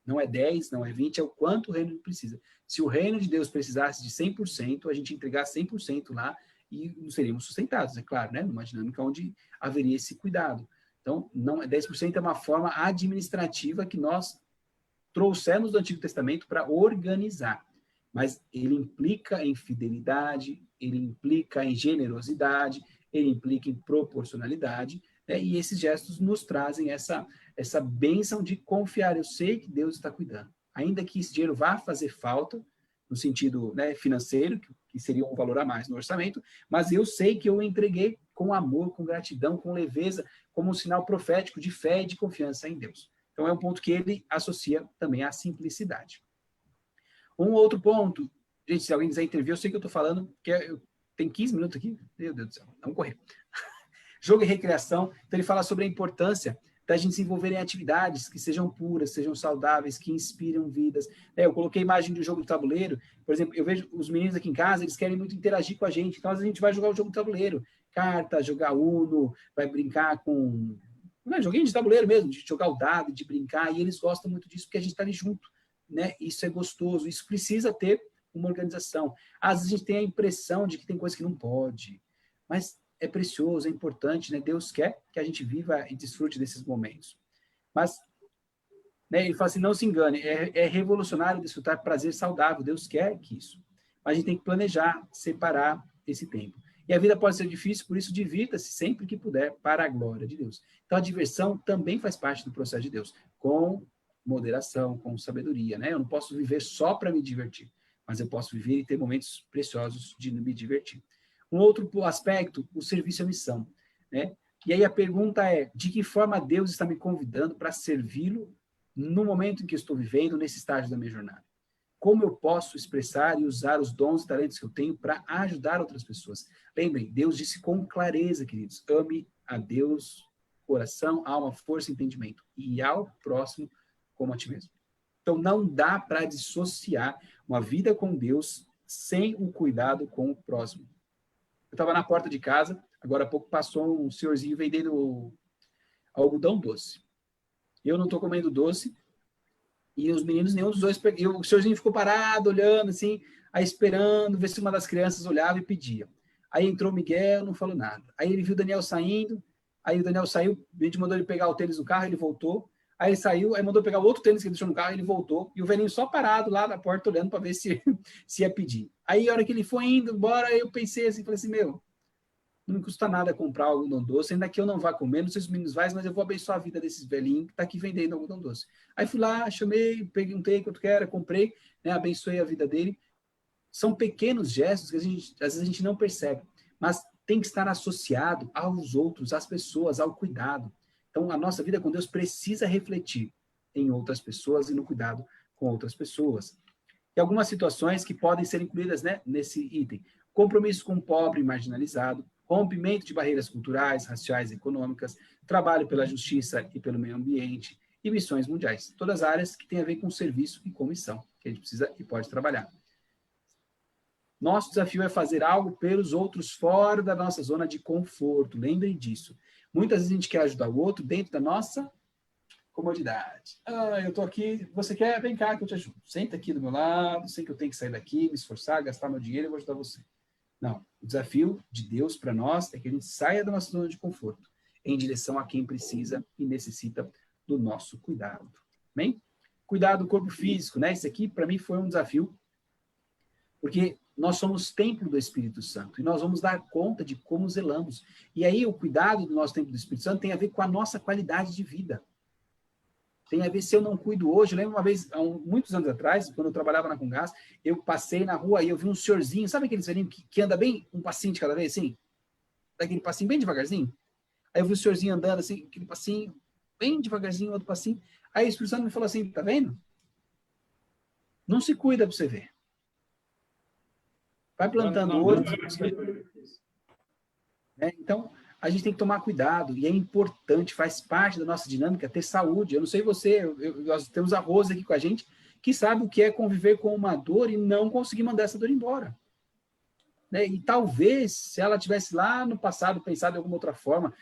[SPEAKER 1] Não é 10, não é 20, é o quanto o reino precisa. Se o reino de Deus precisasse de 100%, a gente entregar 100% lá e não seríamos sustentados, é claro, né? Numa dinâmica onde haveria esse cuidado. Então, 10% é uma forma administrativa que nós trouxemos do Antigo Testamento para organizar. Mas ele implica em fidelidade, ele implica em generosidade, ele implica em proporcionalidade, né? E esses gestos nos trazem essa bênção de confiar. Eu sei que Deus está cuidando. Ainda que esse dinheiro vá fazer falta, no sentido, né, financeiro, que seria um valor a mais no orçamento, mas eu sei que eu entreguei com amor, com gratidão, com leveza, como um sinal profético de fé e de confiança em Deus. Então é um ponto que ele associa também à simplicidade. Um outro ponto, gente, se alguém quiser intervir, eu sei que eu estou falando, porque tem 15 minutos aqui, meu Deus do céu, vamos correr. Jogo e recreação, então ele fala sobre a importância da gente se envolver em atividades que sejam puras, sejam saudáveis, que inspiram vidas. Eu coloquei a imagem do jogo de tabuleiro, por exemplo, eu vejo os meninos aqui em casa, eles querem muito interagir com a gente, então a gente vai jogar o jogo de tabuleiro, carta, jogar Uno, vai brincar com... joguinho de tabuleiro mesmo, de jogar o dado, de brincar, e eles gostam muito disso porque a gente está ali junto. Né? Isso é gostoso, isso precisa ter uma organização. Às vezes a gente tem a impressão de que tem coisa que não pode, mas é precioso, é importante, né? Deus quer que a gente viva e desfrute desses momentos. Mas, né, ele fala assim, não se engane, é revolucionário desfrutar prazer saudável, Deus quer que isso. Mas a gente tem que planejar, separar esse tempo. E a vida pode ser difícil, por isso divirta-se sempre que puder para a glória de Deus. Então a diversão também faz parte do processo de Deus, com moderação, com sabedoria, né? Eu não posso viver só para me divertir, mas eu posso viver e ter momentos preciosos de me divertir. Um outro aspecto, o serviço à missão, né? E aí a pergunta é, de que forma Deus está me convidando para servi-lo no momento em que estou vivendo, nesse estágio da minha jornada? Como eu posso expressar e usar os dons e talentos que eu tenho para ajudar outras pessoas? Lembrem, Deus disse com clareza, queridos, ame a Deus, coração, alma, força e entendimento, e ao próximo como a ti mesmo. Então, não dá para dissociar uma vida com Deus sem o cuidado com o próximo. Eu estava na porta de casa, agora há pouco passou um senhorzinho vendendo algodão doce. Eu não estou comendo doce, e os meninos, nenhum dos dois, e o senhorzinho ficou parado, olhando assim, aí esperando, ver se uma das crianças olhava e pedia. Aí entrou o Miguel, não falou nada. Aí ele viu o Daniel saindo, aí o Daniel saiu, a gente mandou ele pegar o tênis do carro, ele voltou. Aí ele saiu, aí mandou pegar o outro tênis que ele deixou no carro, ele voltou, e o velhinho só parado lá na porta, olhando para ver se ia pedir. Aí a hora que ele foi indo embora, eu pensei assim, falei assim, meu, não me custa nada comprar algodão doce, ainda que eu não vá comer, não sei se os meninos vão, mas eu vou abençoar a vida desses velhinhos que tá aqui vendendo algodão doce. Aí fui lá, chamei, perguntei quanto que era, comprei, né, abençoei a vida dele. São pequenos gestos que às vezes a gente não percebe, mas tem que estar associado aos outros, às pessoas, ao cuidado. Então, a nossa vida com Deus precisa refletir em outras pessoas e no cuidado com outras pessoas. E algumas situações que podem ser incluídas, né, nesse item. Compromisso com o pobre e marginalizado, rompimento de barreiras culturais, raciais e econômicas, trabalho pela justiça e pelo meio ambiente e missões mundiais. Todas áreas que têm a ver com serviço e com missão, que a gente precisa e pode trabalhar. Nosso desafio é fazer algo pelos outros fora da nossa zona de conforto. Lembrem disso. Muitas vezes a gente quer ajudar o outro dentro da nossa comodidade. Ah, eu tô aqui, você quer? Vem cá que eu te ajudo. Senta aqui do meu lado, sei que eu tenho que sair daqui, me esforçar, gastar meu dinheiro e vou ajudar você. Não, o desafio de Deus para nós é que a gente saia da nossa zona de conforto em direção a quem precisa e necessita do nosso cuidado. Amém? Cuidar do corpo físico, né? Isso aqui, para mim, foi um desafio, porque nós somos templo do Espírito Santo e nós vamos dar conta de como zelamos. E aí, o cuidado do nosso templo do Espírito Santo tem a ver com a nossa qualidade de vida. Tem a ver se eu não cuido hoje. Eu lembro uma vez, há muitos anos atrás, quando eu trabalhava na Comgás, eu passei na rua e eu vi um senhorzinho, sabe aquele senhorzinho que anda bem um passinho de cada vez, assim? Daquele passinho bem devagarzinho? Aí eu vi o senhorzinho andando assim, aquele passinho, bem devagarzinho, outro passinho. Aí o Espírito Santo me falou assim, tá vendo? Não se cuida para você ver. Vai plantando outros. Então, a gente tem que tomar cuidado, e é importante, faz parte da nossa dinâmica ter saúde. Eu não sei você, nós temos a Rosa aqui com a gente, que sabe o que é conviver com uma dor e não conseguir mandar essa dor embora. Né? E talvez, se ela tivesse lá no passado pensado de alguma outra forma,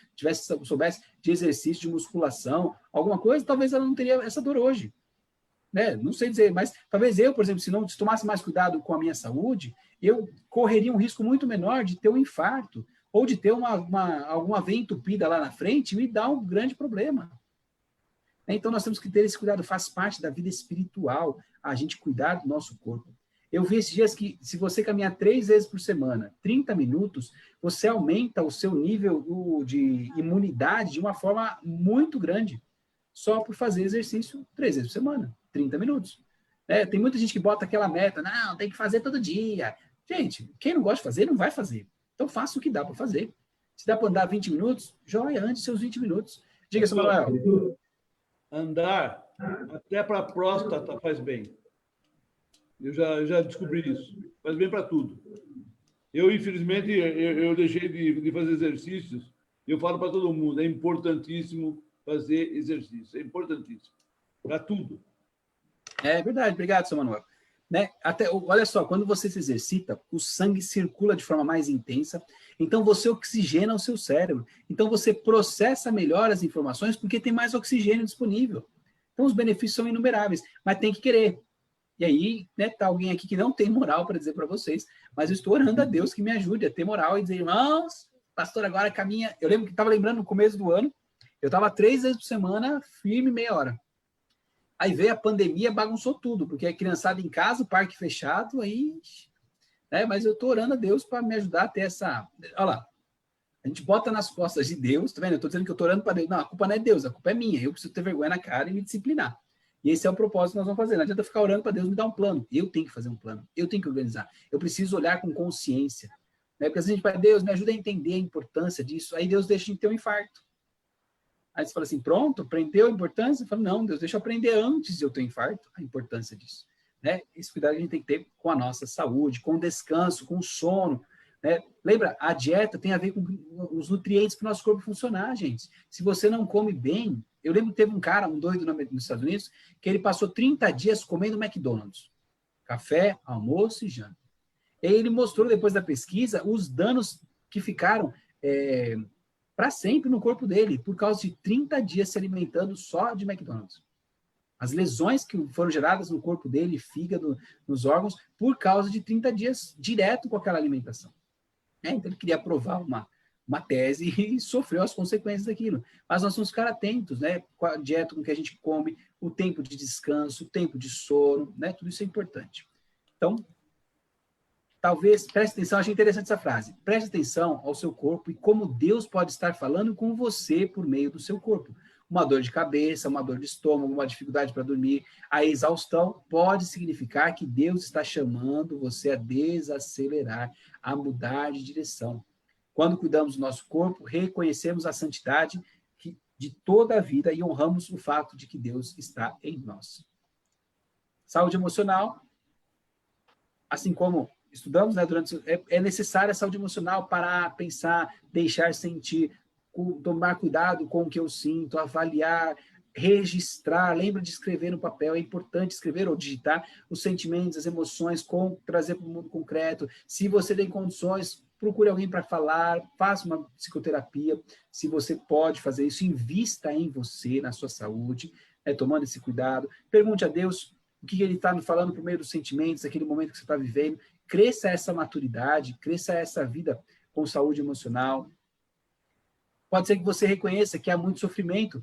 [SPEAKER 1] soubesse de exercício, de musculação, alguma coisa, talvez ela não teria essa dor hoje. Né? Não sei dizer, mas talvez eu, por exemplo, se tomasse mais cuidado com a minha saúde, eu correria um risco muito menor de ter um infarto, ou de ter alguma veia entupida lá na frente e me dar um grande problema. Então, nós temos que ter esse cuidado, faz parte da vida espiritual, a gente cuidar do nosso corpo. Eu vi esses dias que, se você caminhar 3 vezes por semana, 30 minutos, você aumenta o seu nível de imunidade de uma forma muito grande, só por fazer exercício 3 vezes por semana, 30 minutos. Tem muita gente que bota aquela meta, não, tem que fazer todo dia. Gente, quem não gosta de fazer, não vai fazer. Então, faça o que dá para fazer. Se dá para andar 20 minutos, joia antes seus 20 minutos. Diga, Samuel.
[SPEAKER 3] Andar até para a próstata faz bem. Eu já descobri isso. Faz bem para tudo. Eu, infelizmente, eu deixei de fazer exercícios. Eu falo para todo mundo, é importantíssimo fazer exercício. É importantíssimo. Para tudo.
[SPEAKER 1] É verdade. Obrigado, seu Manuel. Né? Olha só, quando você se exercita, o sangue circula de forma mais intensa, então você oxigena o seu cérebro. Então você processa melhor as informações porque tem mais oxigênio disponível. Então os benefícios são inumeráveis, mas tem que querer. E aí, né, tá alguém aqui que não tem moral para dizer para vocês, mas eu estou orando a Deus que me ajude a ter moral e dizer, irmãos, pastor, agora caminha. Eu lembro que estava lembrando no começo do ano, eu estava 3 vezes por semana, firme, meia hora. Aí veio a pandemia, bagunçou tudo, porque a criançada em casa, o parque fechado, aí né? Mas eu estou orando a Deus para me ajudar a ter essa... Olha lá, a gente bota nas costas de Deus, tá vendo? Eu estou dizendo que eu estou orando para Deus. Não, a culpa não é Deus, a culpa é minha. Eu preciso ter vergonha na cara e me disciplinar. E esse é o propósito que nós vamos fazer. Não adianta ficar orando para Deus me dar um plano. Eu tenho que fazer um plano. Eu tenho que organizar. Eu preciso olhar com consciência. Né? Porque a gente vai, Deus, me ajuda a entender a importância disso. Aí Deus deixa de ter um infarto. Aí você fala assim, pronto, aprendeu a importância? Eu falo, não, Deus, deixa eu aprender antes de eu ter um infarto a importância disso. Né? Esse cuidado que a gente tem que ter com a nossa saúde, com o descanso, com o sono. Né? Lembra, a dieta tem a ver com os nutrientes para o nosso corpo funcionar, gente. Se você não come bem... Eu lembro que teve um cara, um doido nos Estados Unidos, que ele passou 30 dias comendo McDonald's. Café, almoço e janta. E ele mostrou, depois da pesquisa, os danos que ficaram para sempre no corpo dele, por causa de 30 dias se alimentando só de McDonald's. As lesões que foram geradas no corpo dele, fígado, nos órgãos, por causa de 30 dias direto com aquela alimentação. Então ele queria provar uma tese e sofreu as consequências daquilo. Mas nós temos que ficar atentos, né? Com a dieta, com o que a gente come, o tempo de descanso, o tempo de sono, né? Tudo isso é importante. Então, talvez, preste atenção, achei interessante essa frase. Preste atenção ao seu corpo e como Deus pode estar falando com você por meio do seu corpo. Uma dor de cabeça, uma dor de estômago, uma dificuldade para dormir, a exaustão pode significar que Deus está chamando você a desacelerar, a mudar de direção. Quando cuidamos do nosso corpo, reconhecemos a santidade de toda a vida e honramos o fato de que Deus está em nós. Saúde emocional, assim como estudamos, né, é necessária a saúde emocional, parar, pensar, deixar sentir, tomar cuidado com o que eu sinto, avaliar, registrar, lembra de escrever no papel, é importante escrever ou digitar os sentimentos, as emoções, trazer para o mundo concreto. Se você tem condições, procure alguém para falar, faça uma psicoterapia, se você pode fazer isso, invista em você, na sua saúde, tomando esse cuidado, pergunte a Deus o que Ele está falando por meio dos sentimentos, aquele momento que você está vivendo, cresça essa maturidade, cresça essa vida com saúde emocional. Pode ser que você reconheça que há muito sofrimento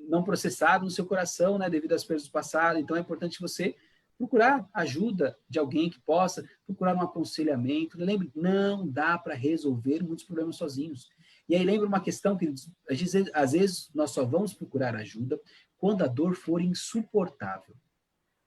[SPEAKER 1] não processado no seu coração, né, devido às perdas do passado, então é importante você procurar ajuda de alguém que possa, procurar um aconselhamento. Lembre, não dá para resolver muitos problemas sozinhos. E aí lembra uma questão que às vezes nós só vamos procurar ajuda quando a dor for insuportável.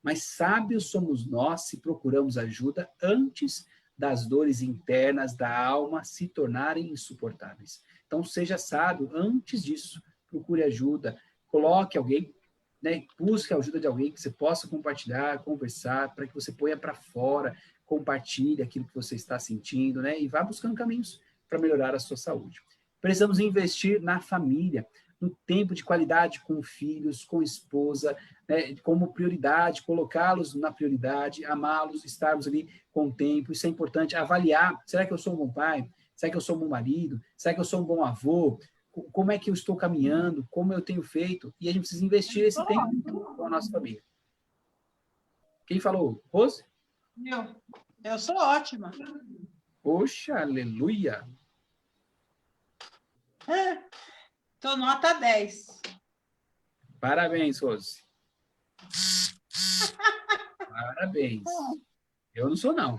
[SPEAKER 1] Mas sábios somos nós se procuramos ajuda antes das dores internas da alma se tornarem insuportáveis. Então seja sábio antes disso, procure ajuda, coloque alguém, né, busque a ajuda de alguém que você possa compartilhar, conversar, para que você ponha para fora, compartilhe aquilo que você está sentindo, né, e vá buscando caminhos para melhorar a sua saúde. Precisamos investir na família, no tempo de qualidade com filhos, com esposa, né, como prioridade, colocá-los na prioridade, amá-los, estarmos ali com o tempo, isso é importante, avaliar, será que eu sou um bom pai? Será que eu sou um bom marido? Será que eu sou um bom avô? Como é que eu estou caminhando? Como eu tenho feito? E a gente precisa investir esse tempo com a nossa família. Quem falou? Rose?
[SPEAKER 4] Eu sou ótima.
[SPEAKER 1] Poxa, aleluia!
[SPEAKER 4] Estou nota 10.
[SPEAKER 1] Parabéns, Rose. Parabéns. Eu não sou, não.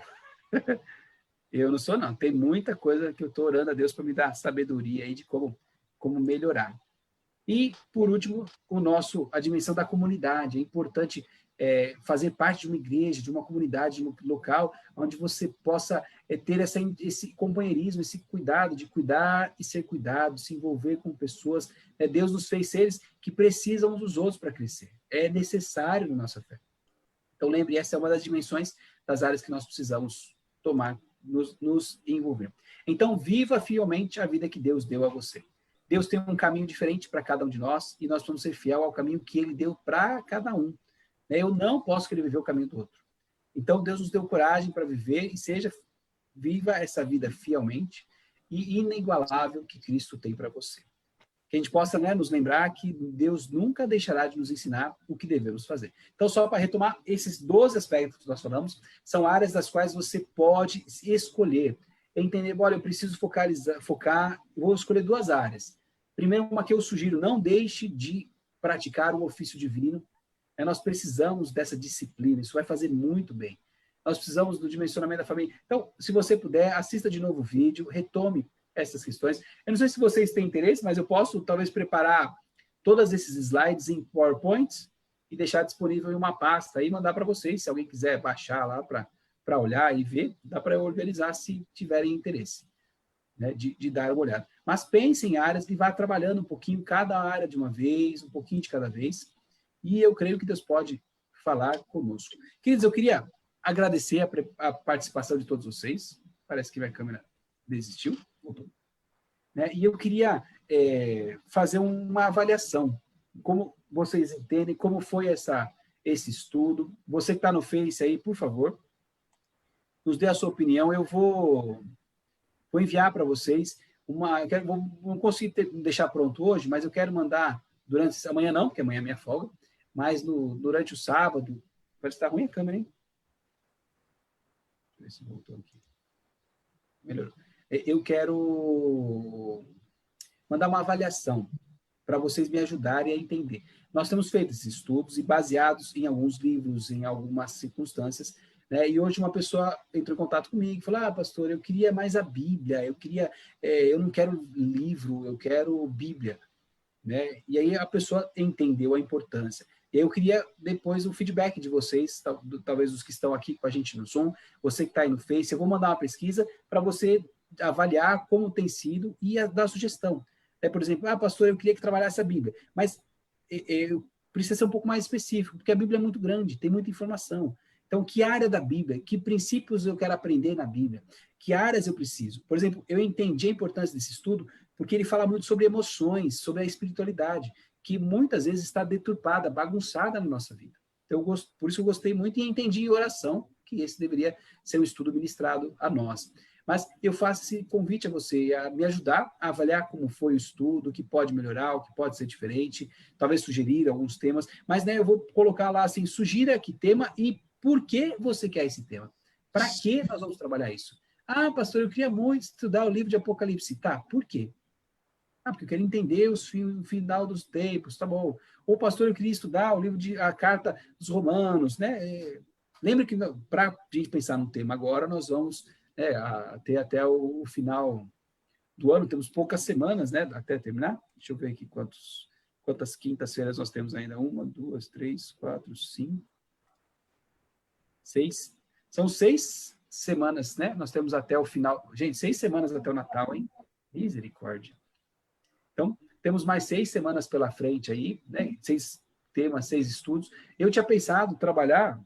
[SPEAKER 1] Eu não sou, não. Tem muita coisa que eu estou orando a Deus para me dar sabedoria aí de como melhorar. E, por último, a dimensão da comunidade. É importante fazer parte de uma igreja, de uma comunidade, de um local, onde você possa ter esse companheirismo, esse cuidado de cuidar e ser cuidado, se envolver com pessoas. Deus nos fez seres que precisam uns dos outros para crescer. É necessário na nossa fé. Então, lembre, essa é uma das dimensões das áreas que nós precisamos tomar, nos envolver. Então, viva fielmente a vida que Deus deu a você. Deus tem um caminho diferente para cada um de nós e nós vamos ser fiel ao caminho que Ele deu para cada um. Eu não posso querer viver o caminho do outro. Então, Deus nos deu coragem para viver e viva essa vida fielmente e inigualável que Cristo tem para você. Que a gente possa, nos lembrar que Deus nunca deixará de nos ensinar o que devemos fazer. Então, só para retomar, esses 12 aspectos que nós falamos, são áreas das quais você pode escolher. Entender, olha, eu preciso focar, vou escolher 2 áreas. Primeiro, uma que eu sugiro, não deixe de praticar o ofício divino. Nós precisamos dessa disciplina, isso vai fazer muito bem. nós precisamos do dimensionamento da família. Então, se você puder, assista de novo o vídeo, retome essas questões. Eu não sei se vocês têm interesse, mas eu posso talvez preparar todos esses slides em PowerPoint e deixar disponível em uma pasta e mandar para vocês, se alguém quiser baixar lá para olhar e ver, dá para eu organizar se tiverem interesse, né, de dar uma olhada. Mas pensem em áreas e vá trabalhando um pouquinho cada área de uma vez, um pouquinho de cada vez, e eu creio que Deus pode falar conosco. Queridos, eu queria agradecer a participação de todos vocês. Parece que minha câmera desistiu. Voltou. Né? E eu queria fazer uma avaliação. Como vocês entendem, como foi esse estudo. Você que está no Face aí, por favor, nos dê a sua opinião. Eu vou enviar para vocês não consegui deixar pronto hoje, mas eu quero mandar amanhã não, porque amanhã é minha folga, mas durante o sábado. Parece que está ruim a câmera, hein? Deixa eu ver se voltou aqui. Melhorou. Eu quero mandar uma avaliação para vocês me ajudarem a entender. Nós temos feito esses estudos e baseados em alguns livros, em algumas circunstâncias, né? E hoje uma pessoa entrou em contato comigo e falou, pastor, eu queria mais a Bíblia, eu não quero livro, eu quero Bíblia, né? E aí a pessoa entendeu a importância. Eu queria depois o feedback de vocês, talvez os que estão aqui com a gente no Zoom, você que está aí no Face, eu vou mandar uma pesquisa para você avaliar como tem sido e dar sugestão. Por exemplo, pastor, eu queria que trabalhasse a Bíblia, mas precisa ser um pouco mais específico, porque a Bíblia é muito grande, tem muita informação. Então, que área da Bíblia, que princípios eu quero aprender na Bíblia, que áreas eu preciso? Por exemplo, eu entendi a importância desse estudo porque ele fala muito sobre emoções, sobre a espiritualidade, que muitas vezes está deturpada, bagunçada na nossa vida. Então, por isso eu gostei muito e entendi em oração que esse deveria ser um estudo ministrado a nós. Mas eu faço esse convite a você, a me ajudar a avaliar como foi o estudo, o que pode melhorar, o que pode ser diferente, talvez sugerir alguns temas, mas eu vou colocar lá assim, sugira que tema e por que você quer esse tema. Para que nós vamos trabalhar isso? Pastor, eu queria muito estudar o livro de Apocalipse. Tá, por quê? Porque eu quero entender o final dos tempos, tá bom. Ou, pastor, eu queria estudar o livro a carta dos Romanos, né? Lembra que para a gente pensar no tema agora, nós vamos até o final do ano, temos poucas semanas, né? Até terminar. Deixa eu ver aqui quantas quintas-feiras nós temos ainda. 1, 2, 3, 4, 5, 6. São 6 semanas, né? Nós temos até o final. Gente, 6 semanas até o Natal, hein? Misericórdia. Então, temos mais 6 semanas pela frente aí, né? 6 temas, 6 estudos. Eu tinha pensado em trabalhar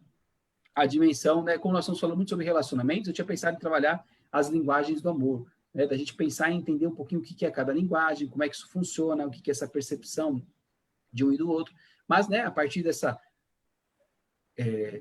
[SPEAKER 1] a dimensão, né? Como nós estamos falando muito sobre relacionamentos, eu tinha pensado em trabalhar as linguagens do amor, né? Da gente pensar e entender um pouquinho o que é cada linguagem, como é que isso funciona, o que é essa percepção de um e do outro. Mas, né, a partir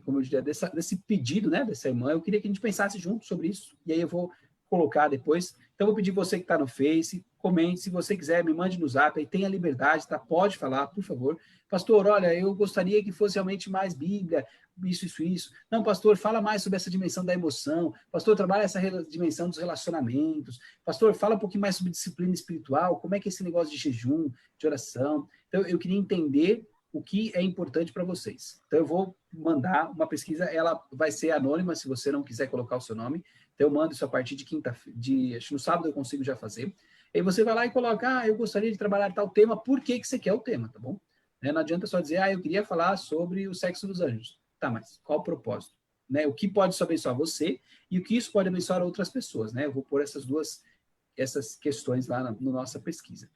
[SPEAKER 1] como eu diria, desse pedido, né, dessa irmã, eu queria que a gente pensasse junto sobre isso, e aí eu vou colocar depois. Então, eu vou pedir você que está no Face, comente, se você quiser, me mande no Zap, aí tenha liberdade, tá? Pode falar, por favor. Pastor, olha, eu gostaria que fosse realmente mais Bíblia, isso. Não, pastor, fala mais sobre essa dimensão da emoção. Pastor, trabalha essa dimensão dos relacionamentos. Pastor, fala um pouquinho mais sobre disciplina espiritual, como é que é esse negócio de jejum, de oração. Então, eu queria entender o que é importante para vocês. Então, eu vou mandar uma pesquisa, ela vai ser anônima, se você não quiser colocar o seu nome. Então, eu mando isso a partir de quinta-feira, acho que no sábado eu consigo já fazer. Aí você vai lá e coloca, eu gostaria de trabalhar tal tema, por que você quer o tema, tá bom? Não adianta só dizer, eu queria falar sobre o sexo dos anjos. Tá, mas qual o propósito? Né? O que pode só abençoar você e o que isso pode abençoar outras pessoas, né? Eu vou pôr essas questões lá na nossa pesquisa.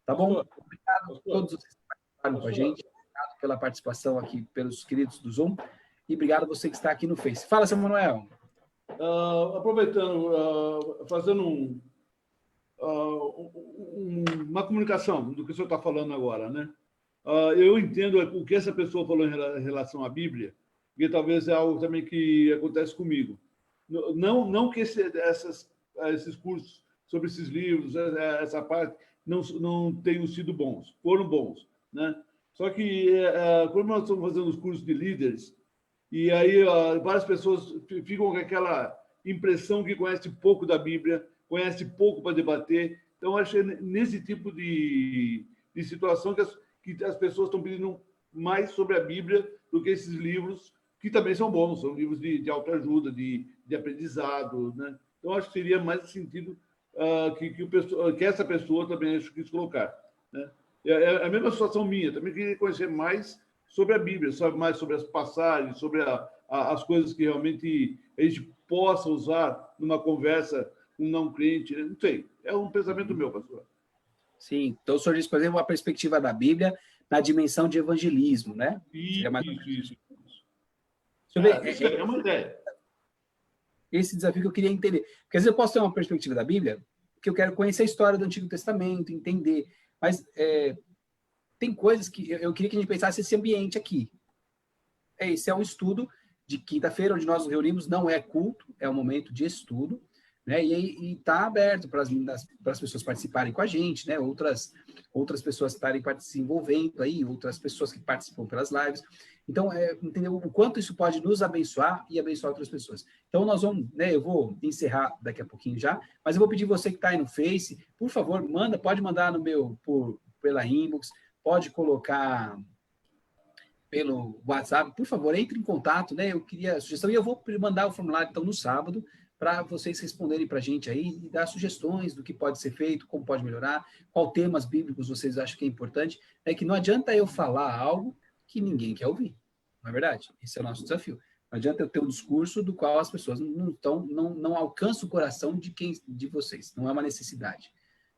[SPEAKER 1] Tá bom? Obrigado a todos vocês que participaram com a gente. Obrigado pela participação aqui, pelos queridos do Zoom. E obrigado a você que está aqui no Face. Fala, seu Manuel.
[SPEAKER 3] Aproveitando, fazendo uma comunicação do que o senhor está falando agora, né? Eu entendo o que essa pessoa falou em relação à Bíblia, que talvez é algo também que acontece comigo. Não que esses cursos sobre esses livros, essa parte, não tenham sido bons, foram bons, né? Só que, quando nós estamos fazendo os cursos de líderes, e aí várias pessoas ficam com aquela impressão que conhece pouco da Bíblia, conhece pouco para debater. Então, acho que é nesse tipo de situação que as pessoas estão pedindo mais sobre a Bíblia do que esses livros que também são bons, são livros de autoajuda, de aprendizado, né? Então, acho que seria mais no sentido que essa pessoa também acho que quis colocar, né? É a mesma situação minha, também queria conhecer mais sobre a Bíblia, sabe, mais sobre as passagens, sobre as coisas que realmente a gente possa usar numa conversa com um não crente, né? Não sei, é um pensamento meu, pastor.
[SPEAKER 1] Sim, então o senhor diz, por exemplo, uma perspectiva da Bíblia na dimensão de evangelismo, né? Seria mais...
[SPEAKER 3] Isso.
[SPEAKER 1] Deixa eu ver,
[SPEAKER 3] Isso é uma ideia.
[SPEAKER 1] esse desafio que eu queria entender. Porque às vezes eu posso ter uma perspectiva da Bíblia que eu quero conhecer a história do Antigo Testamento, entender, mas tem coisas que eu queria que a gente pensasse esse ambiente aqui. Esse é um estudo de quinta-feira, onde nós nos reunimos, não é culto, é um momento de estudo, né? E está aberto para as pessoas participarem com a gente, né? Outras pessoas estarem se envolvendo aí, outras pessoas que participam pelas lives. Então, entender o quanto isso pode nos abençoar e abençoar outras pessoas. Então, nós vamos, né? Eu vou encerrar daqui a pouquinho já, mas eu vou pedir você que está aí no Face, por favor, pode mandar pela inbox, pode colocar pelo WhatsApp, por favor, entre em contato, né? Eu queria a sugestão e eu vou mandar o formulário, então, no sábado, para vocês responderem para a gente aí e dar sugestões do que pode ser feito, como pode melhorar, qual temas bíblicos vocês acham que é importante. É que não adianta eu falar algo que ninguém quer ouvir, não é verdade? Esse é o nosso desafio. Não adianta eu ter um discurso do qual as pessoas não alcançam o coração de vocês, não é uma necessidade,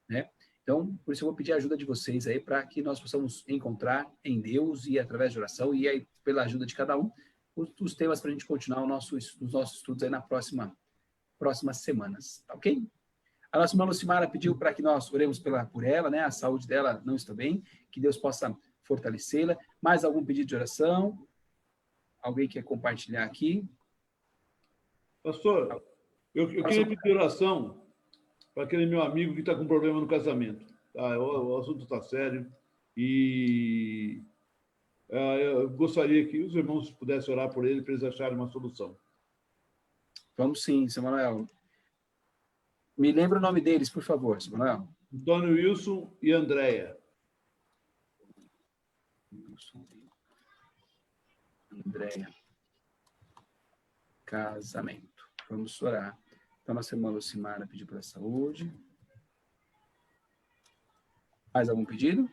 [SPEAKER 1] né? Então, por isso eu vou pedir a ajuda de vocês aí para que nós possamos encontrar em Deus e através de oração e aí pela ajuda de cada um os temas para a gente continuar os nossos estudos aí na próximas semanas, tá ok? A nossa irmã Lucimara pediu para que nós oremos por ela, né? A saúde dela não está bem, que Deus possa fortalecê-la. Mais algum pedido de oração? Alguém quer compartilhar aqui?
[SPEAKER 3] Pastor, eu queria pedir oração para aquele meu amigo que está com problema no casamento. Tá? O assunto está sério e eu gostaria que os irmãos pudessem orar por ele para eles acharem uma solução.
[SPEAKER 1] Vamos sim, Samuel. Me lembra o nome deles, por favor, Samuel.
[SPEAKER 3] Antônio Wilson e Andréia.
[SPEAKER 1] Andréia. Casamento. Vamos orar. Então, nossa irmã Lucimara pediu para a saúde. Mais algum pedido?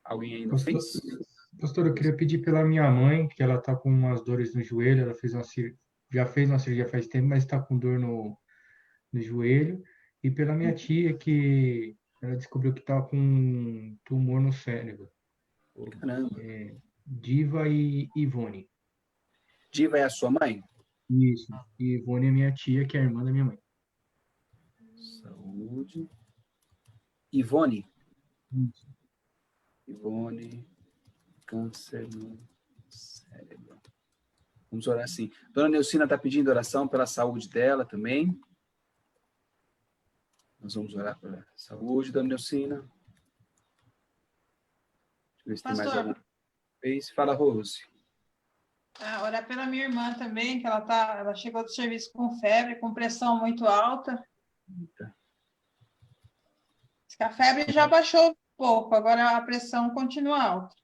[SPEAKER 1] Alguém aí não fez?
[SPEAKER 6] Pastor, eu queria pedir pela minha mãe, que ela está com umas dores no joelho, ela já fez uma cirurgia faz tempo, mas está com dor no joelho, e pela minha tia, que ela descobriu que está com um tumor no cérebro.
[SPEAKER 1] Caramba.
[SPEAKER 6] Diva e Ivone.
[SPEAKER 1] Diva é a sua mãe?
[SPEAKER 6] Isso. E Ivone é minha tia, que é a irmã da minha mãe.
[SPEAKER 1] Saúde. Ivone?
[SPEAKER 6] Isso.
[SPEAKER 1] Ivone, câncer no cérebro. Vamos orar assim. Dona Neucina está pedindo oração pela saúde dela também. Nós vamos orar pela saúde, Dona Neucina. Deixa eu ver se tem mais alguma vez. Fala, Rose.
[SPEAKER 4] Orar pela minha irmã também, que ela chegou do serviço com febre, com pressão muito alta.
[SPEAKER 1] Eita.
[SPEAKER 4] Diz que a febre já baixou um pouco, agora a pressão continua alta.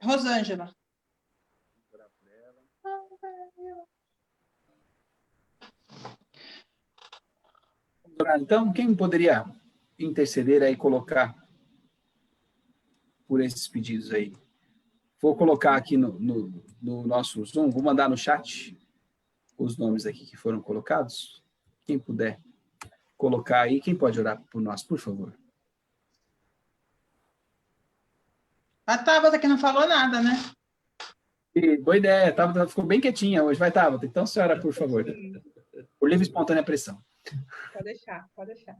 [SPEAKER 4] Rosângela.
[SPEAKER 1] Então, quem poderia interceder aí, colocar por esses pedidos aí? Vou colocar aqui no nosso Zoom, vou mandar no chat os nomes aqui que foram colocados. Quem puder colocar aí, quem pode orar por nós, por favor?
[SPEAKER 4] A Tabata que não falou nada, né?
[SPEAKER 1] Boa ideia, Tabata ficou bem quietinha hoje. Vai, Tabata. Então, senhora, por favor. Por livre e espontânea pressão.
[SPEAKER 5] Pode deixar, pode deixar.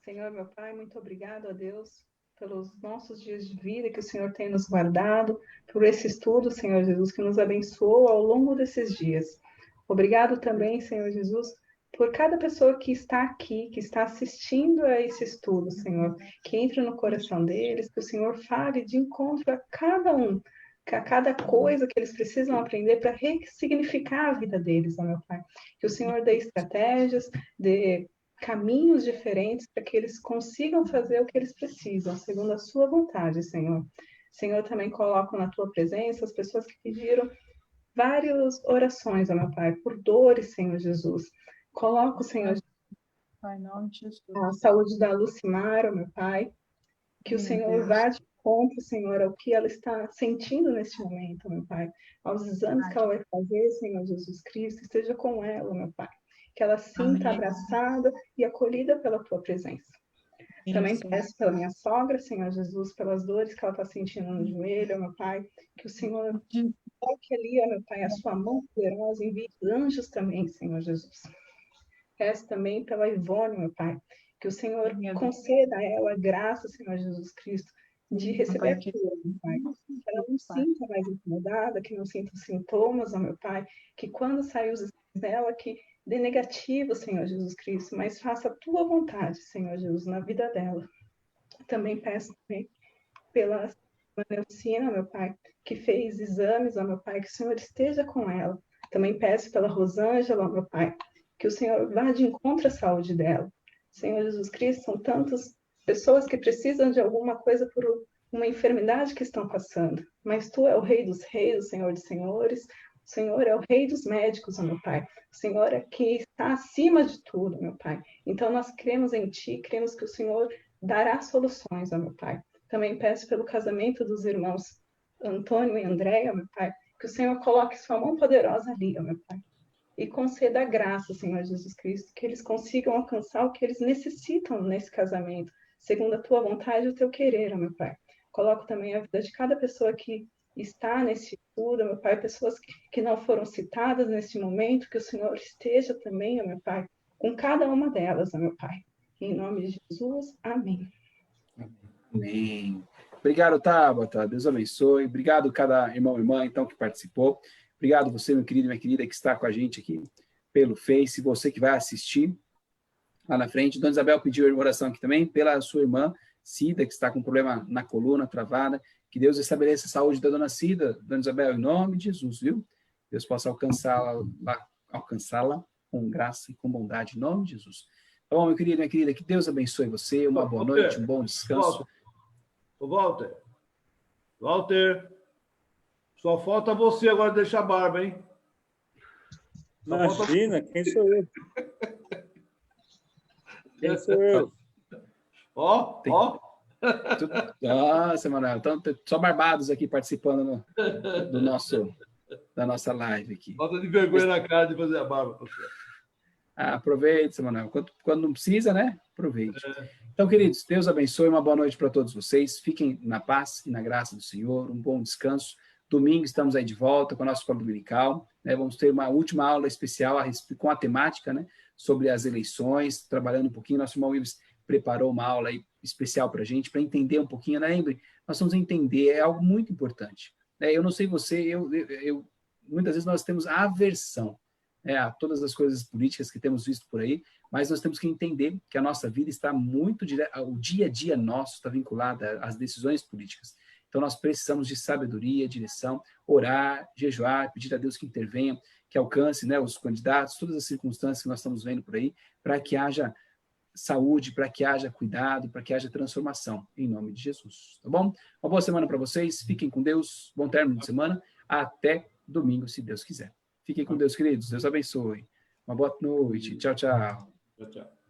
[SPEAKER 5] Senhor, meu Pai, muito obrigado a Deus pelos nossos dias de vida que o Senhor tem nos guardado, por esse estudo, Senhor Jesus, que nos abençoou ao longo desses dias. Obrigado também, Senhor Jesus, por cada pessoa que está aqui, que está assistindo a esse estudo, Senhor, que entre no coração deles, que o Senhor fale de encontro a cada um, a cada coisa que eles precisam aprender para ressignificar a vida deles, ó meu Pai. Que o Senhor dê estratégias, dê caminhos diferentes para que eles consigam fazer o que eles precisam, segundo a sua vontade, Senhor. Senhor, também coloco na tua presença as pessoas que pediram várias orações, ó meu Pai, por dores, Senhor Jesus. Coloco, Senhor,
[SPEAKER 4] Pai, em nome de Jesus.
[SPEAKER 5] a saúde da Lucimar, ó meu Pai, que o Senhor vá de encontro, Senhor, ao que ela está sentindo neste momento, meu Pai, aos exames que ela vai fazer, Senhor Jesus Cristo, esteja com ela, meu Pai, que ela sinta abraçada e acolhida pela tua presença. Também peço pela minha sogra, Senhor Jesus, pelas dores que ela está sentindo no joelho, meu Pai, que o Senhor toque ali, meu Pai, a sua mão poderosa, envie anjos também, Senhor Jesus. Peço também pela Ivone, meu Pai, que o Senhor conceda a ela a graça, Senhor Jesus Cristo, de receber a cura, meu Pai. Que ela não sinta mais incomodada, que não sinta os sintomas, ó meu Pai, que quando sair os exames dela, que dê negativo, Senhor Jesus Cristo, mas faça a tua vontade, Senhor Jesus, na vida dela. Também peço também pela Neucina, meu Pai, que fez exames, ó meu Pai, que o Senhor esteja com ela. Também peço pela Rosângela, meu Pai, que o Senhor vá de encontro à saúde dela. Senhor Jesus Cristo, são tantas pessoas que precisam de alguma coisa por uma enfermidade que estão passando, mas Tu é o Rei dos Reis, o Senhor dos Senhores, o Senhor é o Rei dos médicos, ó meu Pai. O Senhor é que está acima de tudo, meu Pai. Então, nós cremos em Ti, cremos que o Senhor dará soluções, ó meu Pai. Também peço pelo casamento dos irmãos Antônio e Andréia, meu Pai, que o Senhor coloque sua mão poderosa ali, ó meu Pai. E conceda a graça, Senhor Jesus Cristo, que eles consigam alcançar o que eles necessitam nesse casamento, segundo a Tua vontade e o Teu querer, ó meu Pai. Coloco também a vida de cada pessoa que está nesse estudo, meu Pai, pessoas que não foram citadas nesse momento, que o Senhor esteja também, ó meu Pai, com cada uma delas, ó meu Pai. Em nome de Jesus, amém.
[SPEAKER 1] Amém. Obrigado, Tabata. Deus abençoe. Obrigado cada irmão e irmã, então, que participou. Obrigado você, meu querido e minha querida, que está com a gente aqui pelo Face. Você que vai assistir lá na frente. Dona Isabel pediu uma oração aqui também pela sua irmã, Cida, que está com problema na coluna, travada. Que Deus estabeleça a saúde da dona Cida, Dona Isabel, em nome de Jesus, viu? Deus possa alcançá-la com graça e com bondade, em nome de Jesus. Tá bom, meu querido, minha querida, que Deus abençoe você, uma boa noite, um bom descanso.
[SPEAKER 3] Ô, Walter, só falta você agora deixar a barba, hein?
[SPEAKER 2] Imagina, quem sou eu? Quem sou eu?
[SPEAKER 3] Ó.
[SPEAKER 1] Nossa, Manuel, então, só barbados aqui participando da nossa live aqui.
[SPEAKER 3] Falta de vergonha na cara de fazer a barba.
[SPEAKER 1] Aproveite, Manuel. Quando não precisa, né? Aproveite. Então, queridos, Deus abençoe, uma boa noite para todos vocês. Fiquem na paz e na graça do Senhor, um bom descanso. Domingo estamos aí de volta com a nossa escola dominical, né? Vamos ter uma última aula especial com a temática, né? Sobre as eleições, trabalhando um pouquinho. Nosso irmão Ives preparou uma aula aí especial para a gente, para entender um pouquinho, né? Lembre, nós vamos entender, é algo muito importante. Eu não sei você, muitas vezes nós temos aversão a todas as coisas políticas que temos visto por aí, mas nós temos que entender que a nossa vida está muito o dia a dia nosso está vinculado às decisões políticas. Então nós precisamos de sabedoria, direção, orar, jejuar, pedir a Deus que intervenha, que alcance, né, os candidatos, todas as circunstâncias que nós estamos vendo por aí, para que haja saúde, para que haja cuidado, para que haja transformação, em nome de Jesus, tá bom? Uma boa semana para vocês, fiquem com Deus, bom término de semana, até domingo, se Deus quiser. Fiquem com Deus, queridos, Deus abençoe. Uma boa noite, tchau, tchau.
[SPEAKER 3] Tchau, tchau.